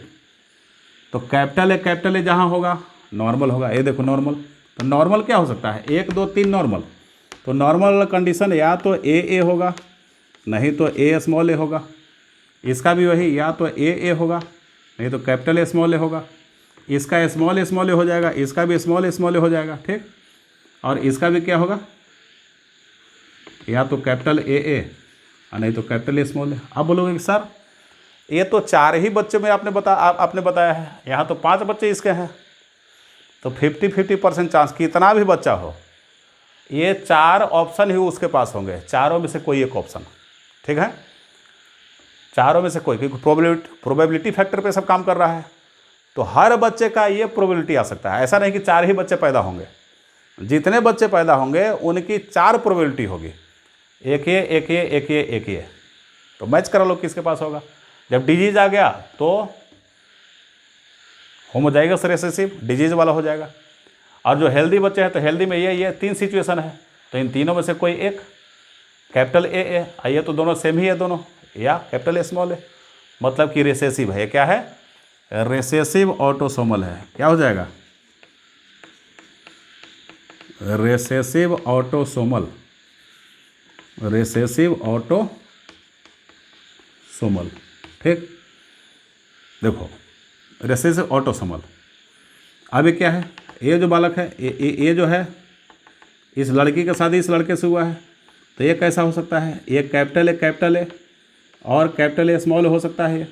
तो कैपिटल ए जहाँ होगा नॉर्मल होगा, ये देखो नॉर्मल। तो नॉर्मल क्या हो सकता है, 1 2 3 नॉर्मल। तो नॉर्मल कंडीशन या तो ए होगा, नहीं तो ए स्मॉल ए होगा। इसका भी वही, या तो ए होगा, नहीं तो कैपिटल ए स्मॉल ए होगा। इसका स्मॉल ए हो जाएगा, इसका भी स्मॉल ए हो जाएगा, ठीक। और इसका भी क्या होगा, या तो कैपिटल ए और नहीं तो कैपिटल ए स्मॉल ए। अब बोलोगे कि सर ये तो 4 ही बच्चे में आपने बताया है, यहाँ तो 5 बच्चे इसके हैं, तो 50-50% चांस, कितना भी बच्चा हो, ये 4 ऑप्शन ही उसके पास होंगे, चारों में से कोई एक ऑप्शन, ठीक है, चारों में से कोई, क्योंकि प्रोबेबिलिटी फैक्टर पे सब काम कर रहा है। तो हर बच्चे का ये प्रोबेबिलिटी आ सकता है, ऐसा नहीं कि 4 ही बच्चे पैदा होंगे, जितने बच्चे पैदा होंगे उनकी 4 प्रोबेबिलिटी होगी, एक ये। तो मैच करा लो किसके पास होगा। जब डिजीज आ गया तो होमोजाइगस रिसेसिव डिजीज वाला हो जाएगा। और जो हेल्दी बच्चे हैं तो हेल्दी में ये 3 सिचुएशन है, तो इन तीनों में से कोई एक, कैपिटल ए, ये तो दोनों सेम ही है दोनों, या कैपिटल ए स्मॉल ए, मतलब कि रिसेसिव है। क्या है, रिसेसिव ऑटोसोमल है। क्या हो जाएगा, रिसेसिव ऑटोसोमल, रिसेसिव ऑटोसोमल, ठीक। देखो रिसेसिव ऑटोसोमल। अब ये क्या है, ये जो बालक है, ये जो है, इस लड़की का शादी इस लड़के से हुआ है, तो ये कैसा हो सकता है, ये कैपिटल ए और कैपिटल ए स्मॉल हो सकता है ये,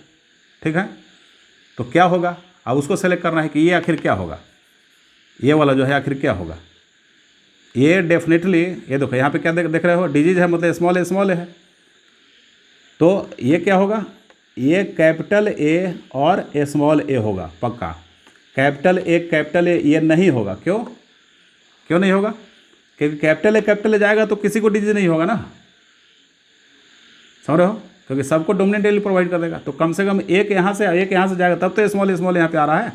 ठीक है। तो क्या होगा, अब उसको सेलेक्ट करना है कि ये आखिर क्या होगा, ये वाला जो है आखिर क्या होगा। ये डेफिनेटली, ये देखो यहाँ पे क्या देख रहे हो, डिजीज है मतलब स्मॉल ए है, तो ये क्या होगा, ये कैपिटल ए और स्मॉल ए होगा पक्का। कैपिटल ए ये नहीं होगा, क्यों नहीं होगा, क्योंकि कैपिटल ए जाएगा तो किसी को डिजीज नहीं होगा ना, समझ रहे हो, क्योंकि सबको डोमिनेंट एलील प्रोवाइड कर देगा। तो कम से कम एक यहाँ से जाएगा, तब तो स्मॉल यहाँ पे आ रहा है।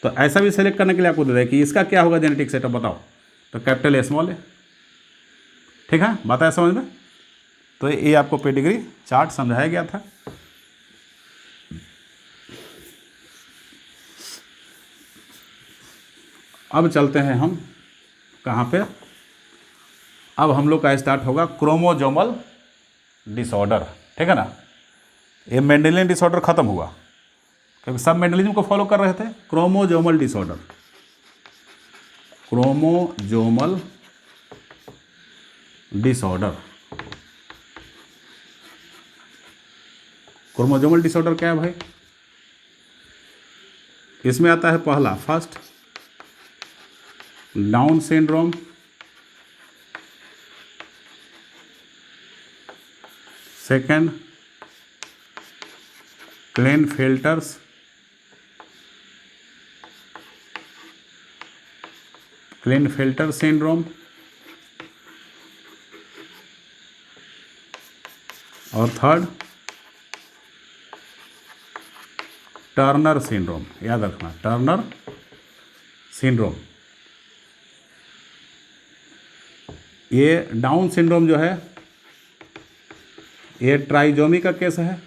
तो ऐसा भी सेलेक्ट करने के लिए आपको दे कि इसका क्या होगा जेनेटिक सेटअप बताओ, तो कैपिटल ए स्मॉल ए, ठीक है, बात है समझ में। तो ये आपको पेडिग्री चार्ट समझाया गया था। अब चलते हैं हम कहाँ पे, अब हम लोग का स्टार्ट होगा क्रोमोजोमल डिसऑर्डर, ठीक है ना। ये मेंडेलियन डिसऑर्डर खत्म हुआ, क्योंकि सब मेंडलिज्म को फॉलो कर रहे थे। Chromosomal disorder, chromosomal disorder, chromosomal disorder क्या है भाई, इसमें आता है पहला, first down syndrome, second Klinefelter's Klinefelter syndrome और थर्ड टर्नर सिंड्रोम। याद रखना, टर्नर सिंड्रोम। ये डाउन सिंड्रोम जो है ये ट्राइजोमी का केस है।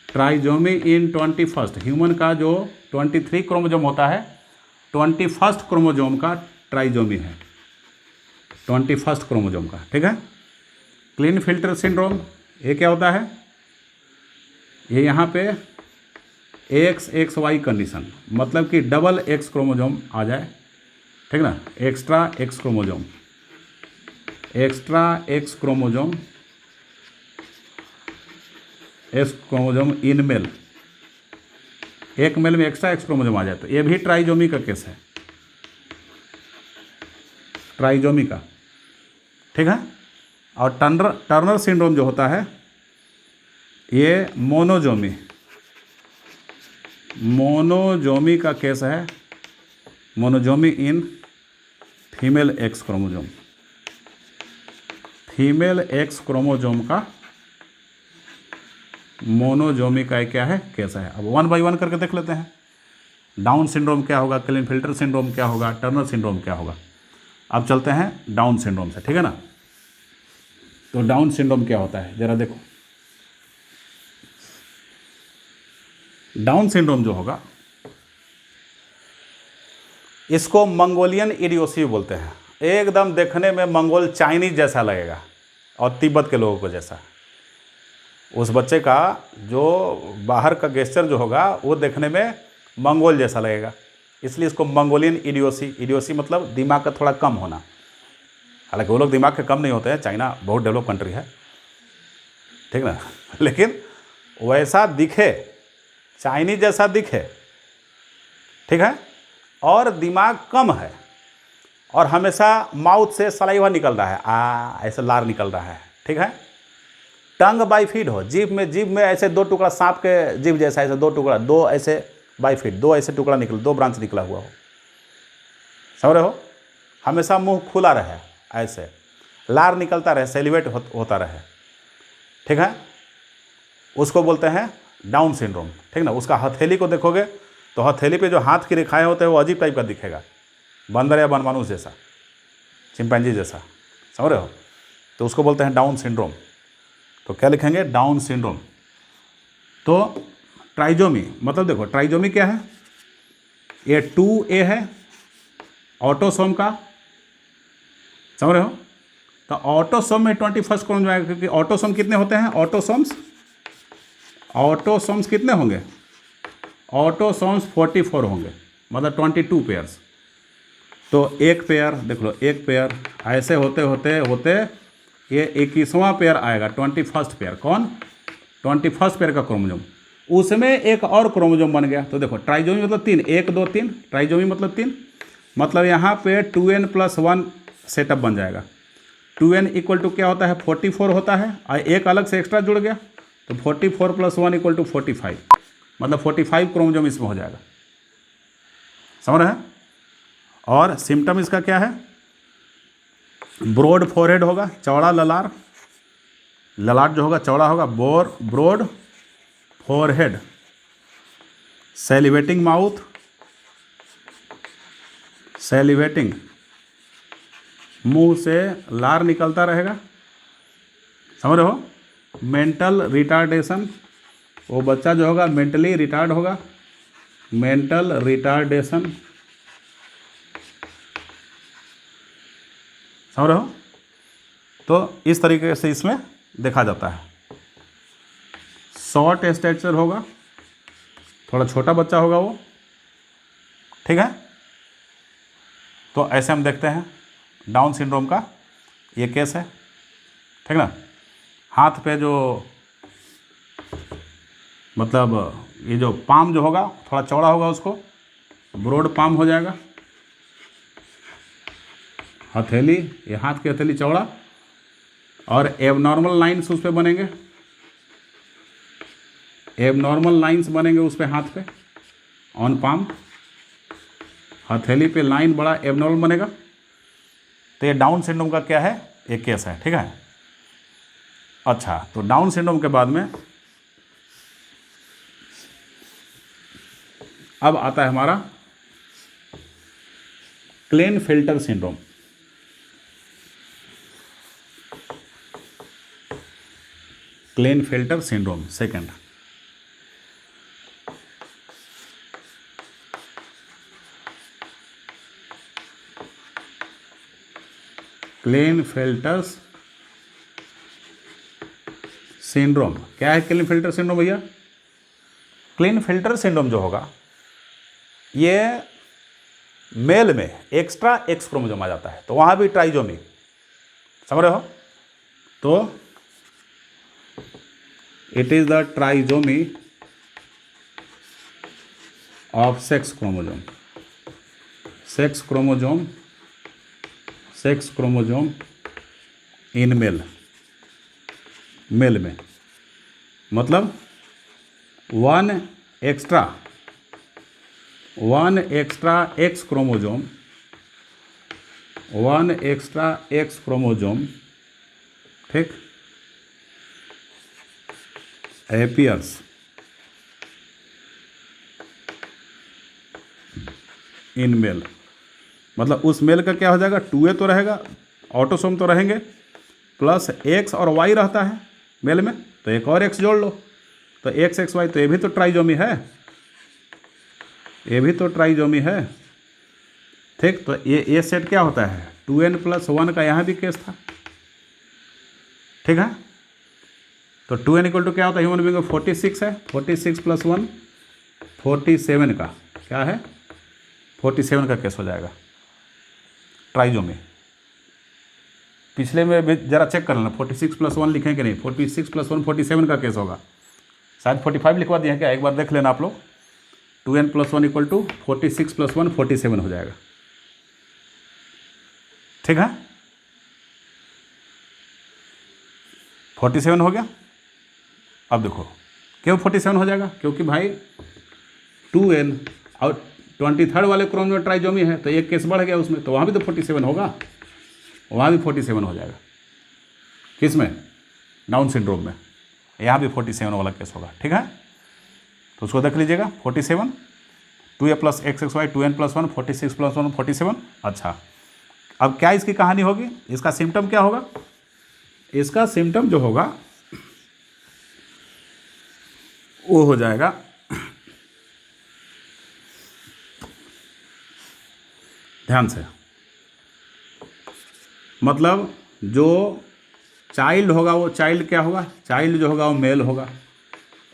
ट्राइजोमी इन 21st, ह्यूमन का जो 23 क्रोमोजोम होता है, 21st क्रोमोजोम का ट्राइजोमी है, 21st क्रोमोजोम का। ठीक है। क्लिनफिल्टर सिंड्रोम ये क्या होता है? ये यहाँ पे XXY कंडीशन, मतलब कि डबल एक्स क्रोमोजोम आ जाए। ठीक ना, extra X chromosome, extra X chromosome, X chromosome in male, एक मेल में एक्स्ट्रा एक्स क्रोमोजोम आ जाए तो ये भी ट्राइजोमी का केस है, ट्राइजोमी का। ठीक है। और टर्नर सिंड्रोम जो होता है ये मोनोजोमी का केस है। Monosomy in female X chromosome, female X chromosome का मोनोजोमी का क्या है, केस है। अब 1 बाय 1 करके देख लेते हैं। डाउन सिंड्रोम क्या होगा, क्लिनफिल्टर सिंड्रोम क्या होगा, टर्नर सिंड्रोम क्या होगा। अब चलते हैं डाउन सिंड्रोम से। ठीक है ना। तो डाउन सिंड्रोम क्या होता है जरा देखो। डाउन सिंड्रोम जो होगा इसको मंगोलियन इडियोसी बोलते हैं। एकदम देखने में मंगोल चाइनीज जैसा लगेगा और तिब्बत के लोगों को जैसा। उस बच्चे का जो बाहर का गेस्चर जो होगा वो देखने में मंगोल जैसा लगेगा, इसलिए इसको मंगोलियन इडियोसी मतलब दिमाग का थोड़ा कम होना। हालांकि वो लोग दिमाग के कम नहीं होते हैं, चाइना बहुत डेवलप कंट्री है। ठीक ना। लेकिन वैसा दिखे, चाइनीज जैसा दिखे, ठीक है, और दिमाग कम है और हमेशा माउथ से सलाइवा निकल रहा है, ऐसे लार निकल रहा है। ठीक है। टंग बाइफीड हो, जीभ में ऐसे 2 टुकड़ा, सांप के जीभ जैसा ऐसे 2 टुकड़ा, 2 ऐसे बाइफीड, 2 ऐसे टुकड़ा निकल, 2 ब्रांच निकला हुआ हो, समझ रहे हो। हमेशा मुंह खुला रहे, ऐसे लार निकलता रहे, सेलिवेट होता रहे। ठीक है। उसको बोलते हैं डाउन सिंड्रोम। ठीक ना। उसका हथेली को देखोगे तो हथेली पे जो हाथ की रेखाएं होते हैं वो अजीब टाइप का दिखेगा, बंदर या बनमानुस जैसा, चिंपैंजी जैसा, समझ रहे हो। तो उसको बोलते हैं डाउन सिंड्रोम। तो क्या लिखेंगे, डाउन सिंड्रोम। तो ट्राइजोमी मतलब देखो, ट्राइजोमी क्या है, ये 2A है ऑटोसोम का, समझ रहे हो। तो ऑटोसोम में 21st क्रोमोसोम आएगा, क्योंकि ऑटोसोम कितने होते हैं, ऑटोसोम्स कितने होंगे, ऑटोसोम्स 44 होंगे, मतलब 22 पेयर्स। तो एक पेयर देख लो, एक पेयर ऐसे होते होते होते ये 21वां पेयर आएगा, 21st पेयर। कौन, 21st पेयर का क्रोमोजोम, उसमें एक और क्रोमोजोम बन गया। तो देखो ट्राइजोमी मतलब 3, 1 2 3, ट्राइजोमी मतलब 3, मतलब यहाँ पे 2n+1 सेटअप बन जाएगा। 2n इक्वल टू क्या होता है, 44 होता है, और एक अलग से एक्स्ट्रा जुड़ गया, तो 44 + 1 = 45, मतलब 45 क्रोमोजोम इसमें हो जाएगा, समझ रहे हैं। और सिम्टम इसका क्या है, ब्रॉड फोरहेड होगा, चौड़ा ललाट, ललाट जो होगा चौड़ा होगा, ब्रॉड फोरहेड, सैलिवेटिंग माउथ, सैलिवेटिंग, मुंह से लार निकलता रहेगा, समझ रहे हो। मेंटल रिटार्डेशन, वो बच्चा जो होगा मेंटली रिटार्ड होगा, मेंटल रिटार्डेशन, समझ रहे हो। तो इस तरीके से इसमें देखा जाता है। शॉर्ट स्टैचर होगा, थोड़ा छोटा बच्चा होगा वो, ठीक है। तो ऐसे हम देखते हैं डाउन सिंड्रोम का ये केस है, ठीक ना। हाथ पे जो मतलब ये जो पाम जो होगा थोड़ा चौड़ा होगा, उसको ब्रॉड पाम हो जाएगा, हथेली, ये हाथ की हथेली चौड़ा, और एबनॉर्मल लाइंस उस पे बनेंगे, एबनॉर्मल लाइंस बनेंगे उस पे, हाथ पे, ऑन पाम, हथेली पे लाइन बड़ा एबनॉर्मल बनेगा। तो ये डाउन सिंड्रोम का क्या है, एक केस है, ठीक है। अच्छा, तो डाउन सिंड्रोम के बाद में अब आता है हमारा Klinefelter syndrome. Klinefelter syndrome second. Klinefelter syndrome क्या है? क्लेनफेल्टर सिंड्रोम भैया, क्लेनफेल्टर सिंड्रोम जो होगा ये मेल में एक्स्ट्रा एक्स क्रोमोसोम आ जाता है, तो वहाँ भी ट्राइजोमी, समझ रहे हो? तो it is the trisomy of sex chromosome, sex chromosome, sex chromosome in male, male में मतलब one extra X chromosome, one extra X chromosome, ठीक, एपियर्स इन मेल। मतलब उस मेल का क्या हो जाएगा, 2a तो रहेगा, ऑटोसोम तो रहेंगे, प्लस एक्स और वाई रहता है मेल में, तो एक और एक्स जोड़ लो, तो एक्स एक्स वाई, तो ये भी तो ट्राइजोमी है, ये भी तो ट्राइजोमी है, ठीक। तो ये सेट क्या होता है, 2n+1 का यहाँ भी केस था, ठीक है। तो 2n इक्वल टू क्या होता है, ह्यूमन बीइंग में 46 है, 46 + 1 47 का क्या है, 47 का केस हो जाएगा ट्राइजोमी। पिछले में भी जरा चेक कर लेना, 46 + 1 लिखें कि नहीं, 46 + 1 47 का केस होगा, शायद 45 लिखवा दिया क्या, एक बार देख लेना आप लोग। 2n+1 = 46 + 1 47 हो जाएगा, ठीक है। 47 हो गया। अब देखो क्यों 47 हो जाएगा, क्योंकि भाई 2n और 23rd वाले क्रोमोसोम में ट्राइजोमी है, तो एक केस बढ़ गया उसमें, तो वहाँ भी तो 47 होगा, वहाँ भी 47 हो जाएगा, किस में, डाउन सिंड्रोम में, यहाँ भी 47 वाला केस होगा, ठीक है। तो उसको देख लीजिएगा, 47, 2a + x x y, 2n+1, 46 + 1 47। अच्छा, अब क्या इसकी कहानी होगी, इसका सिम्टम क्या होगा, इसका सिम्टम जो होगा वो हो जाएगा ध्यान से, मतलब जो चाइल्ड होगा वो चाइल्ड क्या होगा, चाइल्ड जो होगा वो मेल होगा,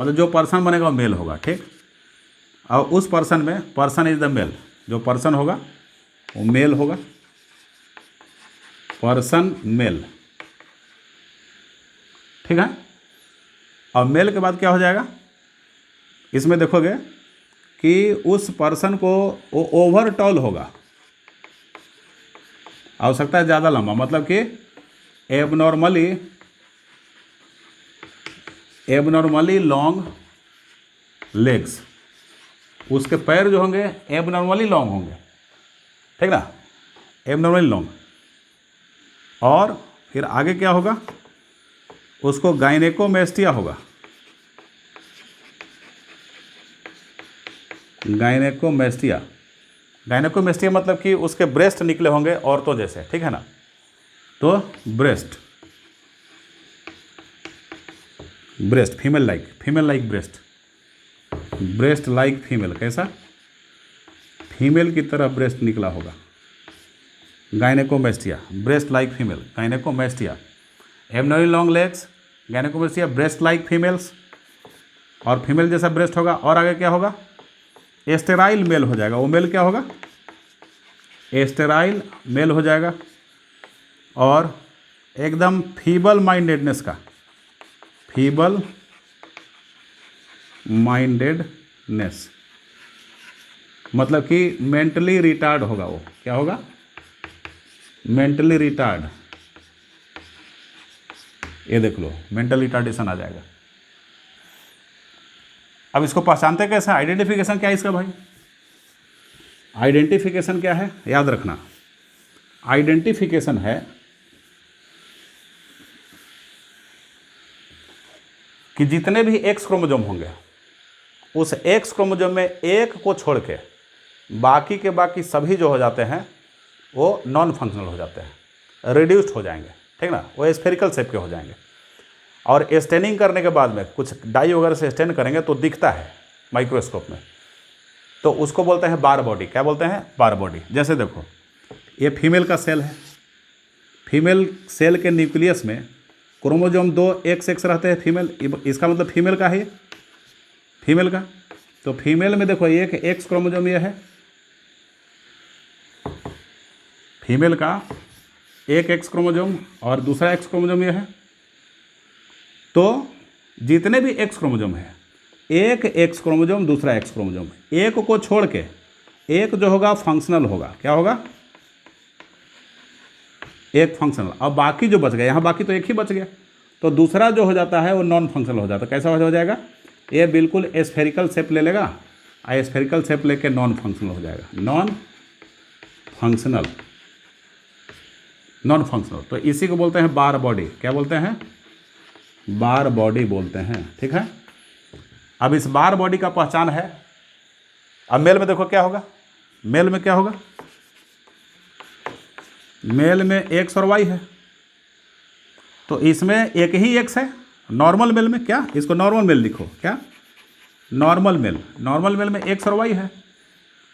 मतलब जो पर्सन बनेगा वो मेल होगा, ठीक। और उस पर्सन में, पर्सन इज द मेल, जो पर्सन होगा वो मेल होगा, पर्सन मेल, ठीक है। और मेल के बाद क्या हो जाएगा, इसमें देखोगे कि उस पर्सन को वो ओवर टॉल होगा, आवश्यकता है ज़्यादा लंबा, मतलब कि एबनॉर्मली लॉन्ग लेग्स, उसके पैर जो होंगे एबनॉर्मली लॉन्ग होंगे, ठीक ना, एबनॉर्मली लॉन्ग। और फिर आगे क्या होगा, उसको गायनेकोमेस्टिया होगा, गायनेकोमेस्टिया, गायनेकोमेस्टिया मतलब कि उसके ब्रेस्ट निकले होंगे औरतों जैसे, ठीक है ना। तो breast, breast female like breast, breast like female, कैसा, फीमेल की तरह ब्रेस्ट निकला होगा, gynaecomastia, breast like female, gynaecomastia, abnormally long legs, gynaecomastia, breast like females, और फीमेल जैसा ब्रेस्ट होगा। और आगे क्या होगा, एस्टेराइल मेल हो जाएगा, वो मेल क्या होगा, एस्टेराइल मेल हो जाएगा, और एकदम फीबल माइंडेडनेस का, फीबल माइंडेडनेस मतलब कि मेंटली रिटार्ड होगा, वो क्या होगा, मेंटली रिटार्ड, ये देख लो, मेंटल रिटार्डेशन आ जाएगा। अब इसको पहचानते कैसे, आइडेंटिफिकेशन क्या है इसका भाई, आइडेंटिफिकेशन क्या है, याद रखना, आइडेंटिफिकेशन है कि जितने भी एक्स क्रोमोजोम होंगे उस एक्स क्रोमोजोम में एक को छोड़ के बाकी के बाकी सभी जो हो जाते हैं वो नॉन फंक्शनल हो जाते हैं, रिड्यूस्ड हो जाएंगे, ठीक ना, वो स्फेरिकल शेप के हो जाएंगे। और स्टेनिंग करने के बाद में कुछ डाई वगैरह से स्टेन करेंगे तो दिखता है माइक्रोस्कोप में, तो उसको बोलते हैं बार बॉडी। क्या बोलते हैं, बार बॉडी। जैसे देखो ये फीमेल का सेल है, फीमेल सेल के न्यूक्लियस में क्रोमोजोम 2 XX रहते हैं फीमेल, इसका मतलब फीमेल का है ये, फीमेल का। तो फीमेल में देखो एक एक्स क्रोमोजोम ये है, फीमेल का एक एक्स क्रोमोजोम और दूसरा एक्स क्रोमोजोम ये है। तो जितने भी एक्स क्रोमोजोम है, एक एक्स क्रोमोजोम दूसरा एक्स क्रोमोजोम, एक को छोड़ के एक जो होगा फंक्शनल होगा। क्या होगा, एक फंक्शनल। अब बाकी जो बच गया, यहाँ बाकी तो एक ही बच गया, तो दूसरा जो हो जाता है वो नॉन फंक्शनल हो जाता है। कैसा हो जाएगा, ये बिल्कुल स्फेरिकल शेप ले लेगा, और स्फेरिकल शेप लेके नॉन फंक्शनल हो जाएगा, नॉन फंक्शनल, नॉन फंक्शनल। तो इसी को बोलते हैं बार बॉडी। क्या बोलते हैं, बार बॉडी बोलते हैं, ठीक है। अब इस बार बॉडी का पहचान है। अब मेल में देखो क्या होगा, मेल में क्या होगा, मेल में एक्स और वाई है, तो इसमें एक ही एक्स है। नॉर्मल मेल में क्या, इसको नॉर्मल मेल लिखो, क्या, नॉर्मल मेल, नॉर्मल मेल में एक्स और वाई है।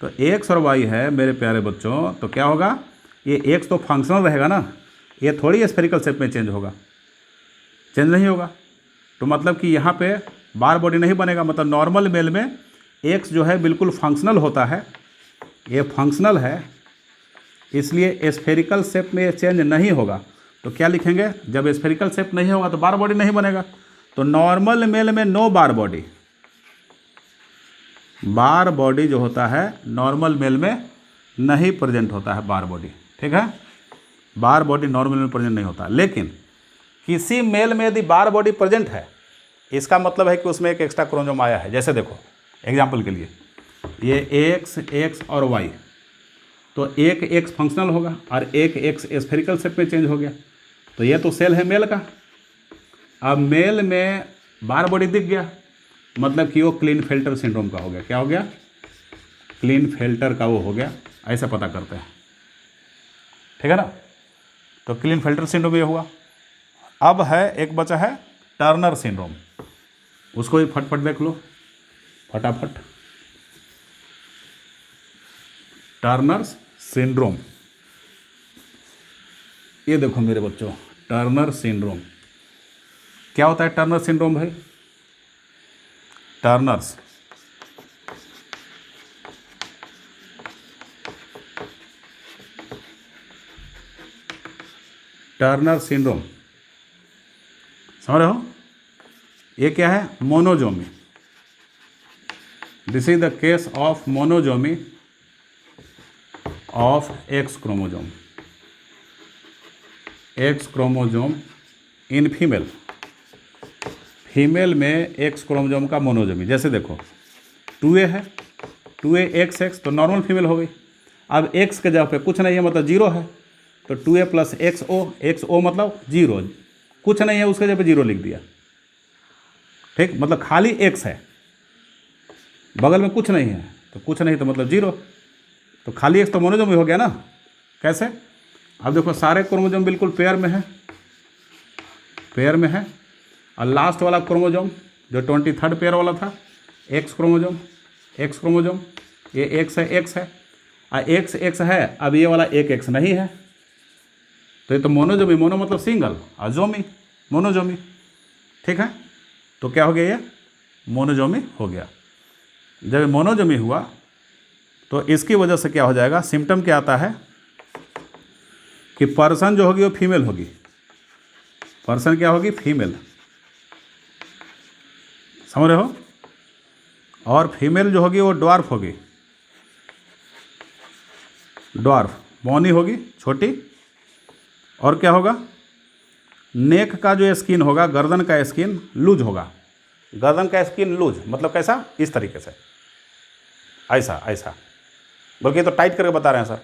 तो एक्स और वाई है मेरे प्यारे बच्चों, तो क्या होगा, ये एक्स तो फंक्शनल रहेगा ना, ये थोड़ी स्फेरिकल शेप में चेंज होगा, चेंज नहीं होगा। तो मतलब कि यहाँ पे बार बॉडी नहीं बनेगा। मतलब नॉर्मल मेल में एक्स जो है बिल्कुल फंक्शनल होता है, ये फंक्शनल है, इसलिए स्फेरिकल शेप में चेंज नहीं होगा। तो क्या लिखेंगे, जब स्फेरिकल शेप नहीं होगा तो बार बॉडी नहीं बनेगा। तो नॉर्मल मेल में नो बार बॉडी, बार बॉडी जो होता है नॉर्मल मेल में नहीं प्रेजेंट होता है बार बॉडी, ठीक है। बार बॉडी नॉर्मल में प्रेजेंट नहीं होता। लेकिन किसी मेल में यदि बार बॉडी प्रेजेंट है, इसका मतलब है कि उसमें एक एक्स्ट्रा क्रोमोसोम आया है। जैसे देखो एग्जांपल के लिए ये एक्स, एक्स और वाई, तो एक एक्स फंक्शनल होगा और एक एक्स स्फेरिकल शेप में चेंज हो गया। तो ये तो सेल है मेल का। अब मेल में बार बॉडी दिख गया, मतलब कि वो क्लीनफेल्टर सिंड्रोम का हो गया। क्या हो गया, क्लीनफेल्टर का वो हो गया, ऐसा पता करते हैं, ठीक है ना। तो क्लीनफेल्टर सिंड्रोम ये हुआ। अब है एक बचा है टर्नर सिंड्रोम, उसको भी फटफट देख लो, फटाफट। टर्नर सिंड्रोम, ये देखो मेरे बच्चों, टर्नर सिंड्रोम क्या होता है। टर्नर सिंड्रोम भाई, टर्नर्स टर्नर सिंड्रोम समझ रहे हो, ये क्या है, monosomy. This is the case of monosomy of X chromosome, X chromosome in female, female में एक्स क्रोमोजोम का मोनोजोमी। जैसे देखो 2a है, 2a XX, तो नॉर्मल फीमेल हो गई। अब x के जगह पे कुछ नहीं है, मतलब 0 है, तो 2a प्लस XO मतलब 0, कुछ नहीं है उसके जगह पे 0 लिख दिया, ठीक। मतलब खाली x है, बगल में कुछ नहीं है, तो कुछ नहीं तो मतलब 0, तो खाली x तो मोनोजोमी हो गया ना। कैसे, अब देखो सारे क्रोमोजोम बिल्कुल पेयर में है, पेयर में है, और लास्ट वाला क्रोमोजोम जो 23rd पेयर वाला था, एक्स क्रोमोजोम, एक्स क्रोमोजोम, ये एक्स है, और एक्स है। अब ये वाला एक एक्स नहीं है, तो ये तो मोनोजोमी, मोनो मतलब सिंगल, और जोमी मोनोजोमी, ठीक है। तो क्या हो गया, ये मोनोजोमी हो गया। जब मोनोजोमी हुआ तो इसकी वजह से क्या हो जाएगा, सिम्टम क्या आता है कि पर्सन जो होगी वो फीमेल होगी, पर्सन क्या होगी, फीमेल, समझ रहे हो। और फीमेल जो होगी वो ड्वार्फ होगी, ड्वार्फ, बौनी होगी, छोटी। और क्या होगा, नेक का जो स्किन होगा, गर्दन का स्किन लूज होगा, गर्दन का स्किन लूज मतलब कैसा, इस तरीके से, ऐसा ऐसा, बल्कि ये तो टाइट करके बता रहे हैं सर,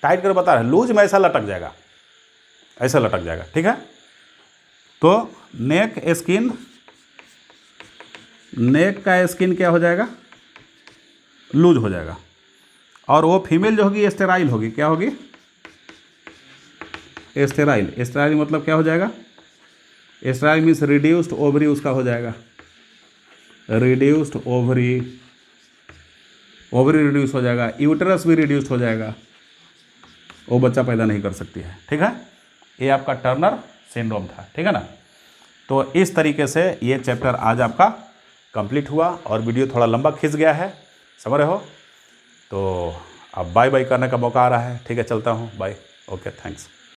टाइट करके बता रहे हैं, लूज में ऐसा लटक जाएगा, ऐसा लटक जाएगा, ठीक है। तो नेक का स्किन क्या हो जाएगा, लूज हो जाएगा। और वो फीमेल जो होगी स्टेराइल होगी, क्या होगी, स्टेराइल। स्टेराइल मतलब क्या हो जाएगा, स्टेराइल मीन्स रिड्यूस्ड ओवरी उसका हो जाएगा, रिड्यूस्ड ओवरी, ओवरी रिड्यूस हो जाएगा, यूटरस भी रिड्यूस हो जाएगा, वो बच्चा पैदा नहीं कर सकती है, ठीक है। ये आपका टर्नर सिंड्रोम था, ठीक है ना। तो इस तरीके से ये चैप्टर आज आपका कंप्लीट हुआ और वीडियो थोड़ा लंबा खिंच गया है, समझ रहे हो। तो अब बाय बाय करने का मौका आ रहा है, ठीक है, चलता हूँ, बाय, ओके, थैंक्स।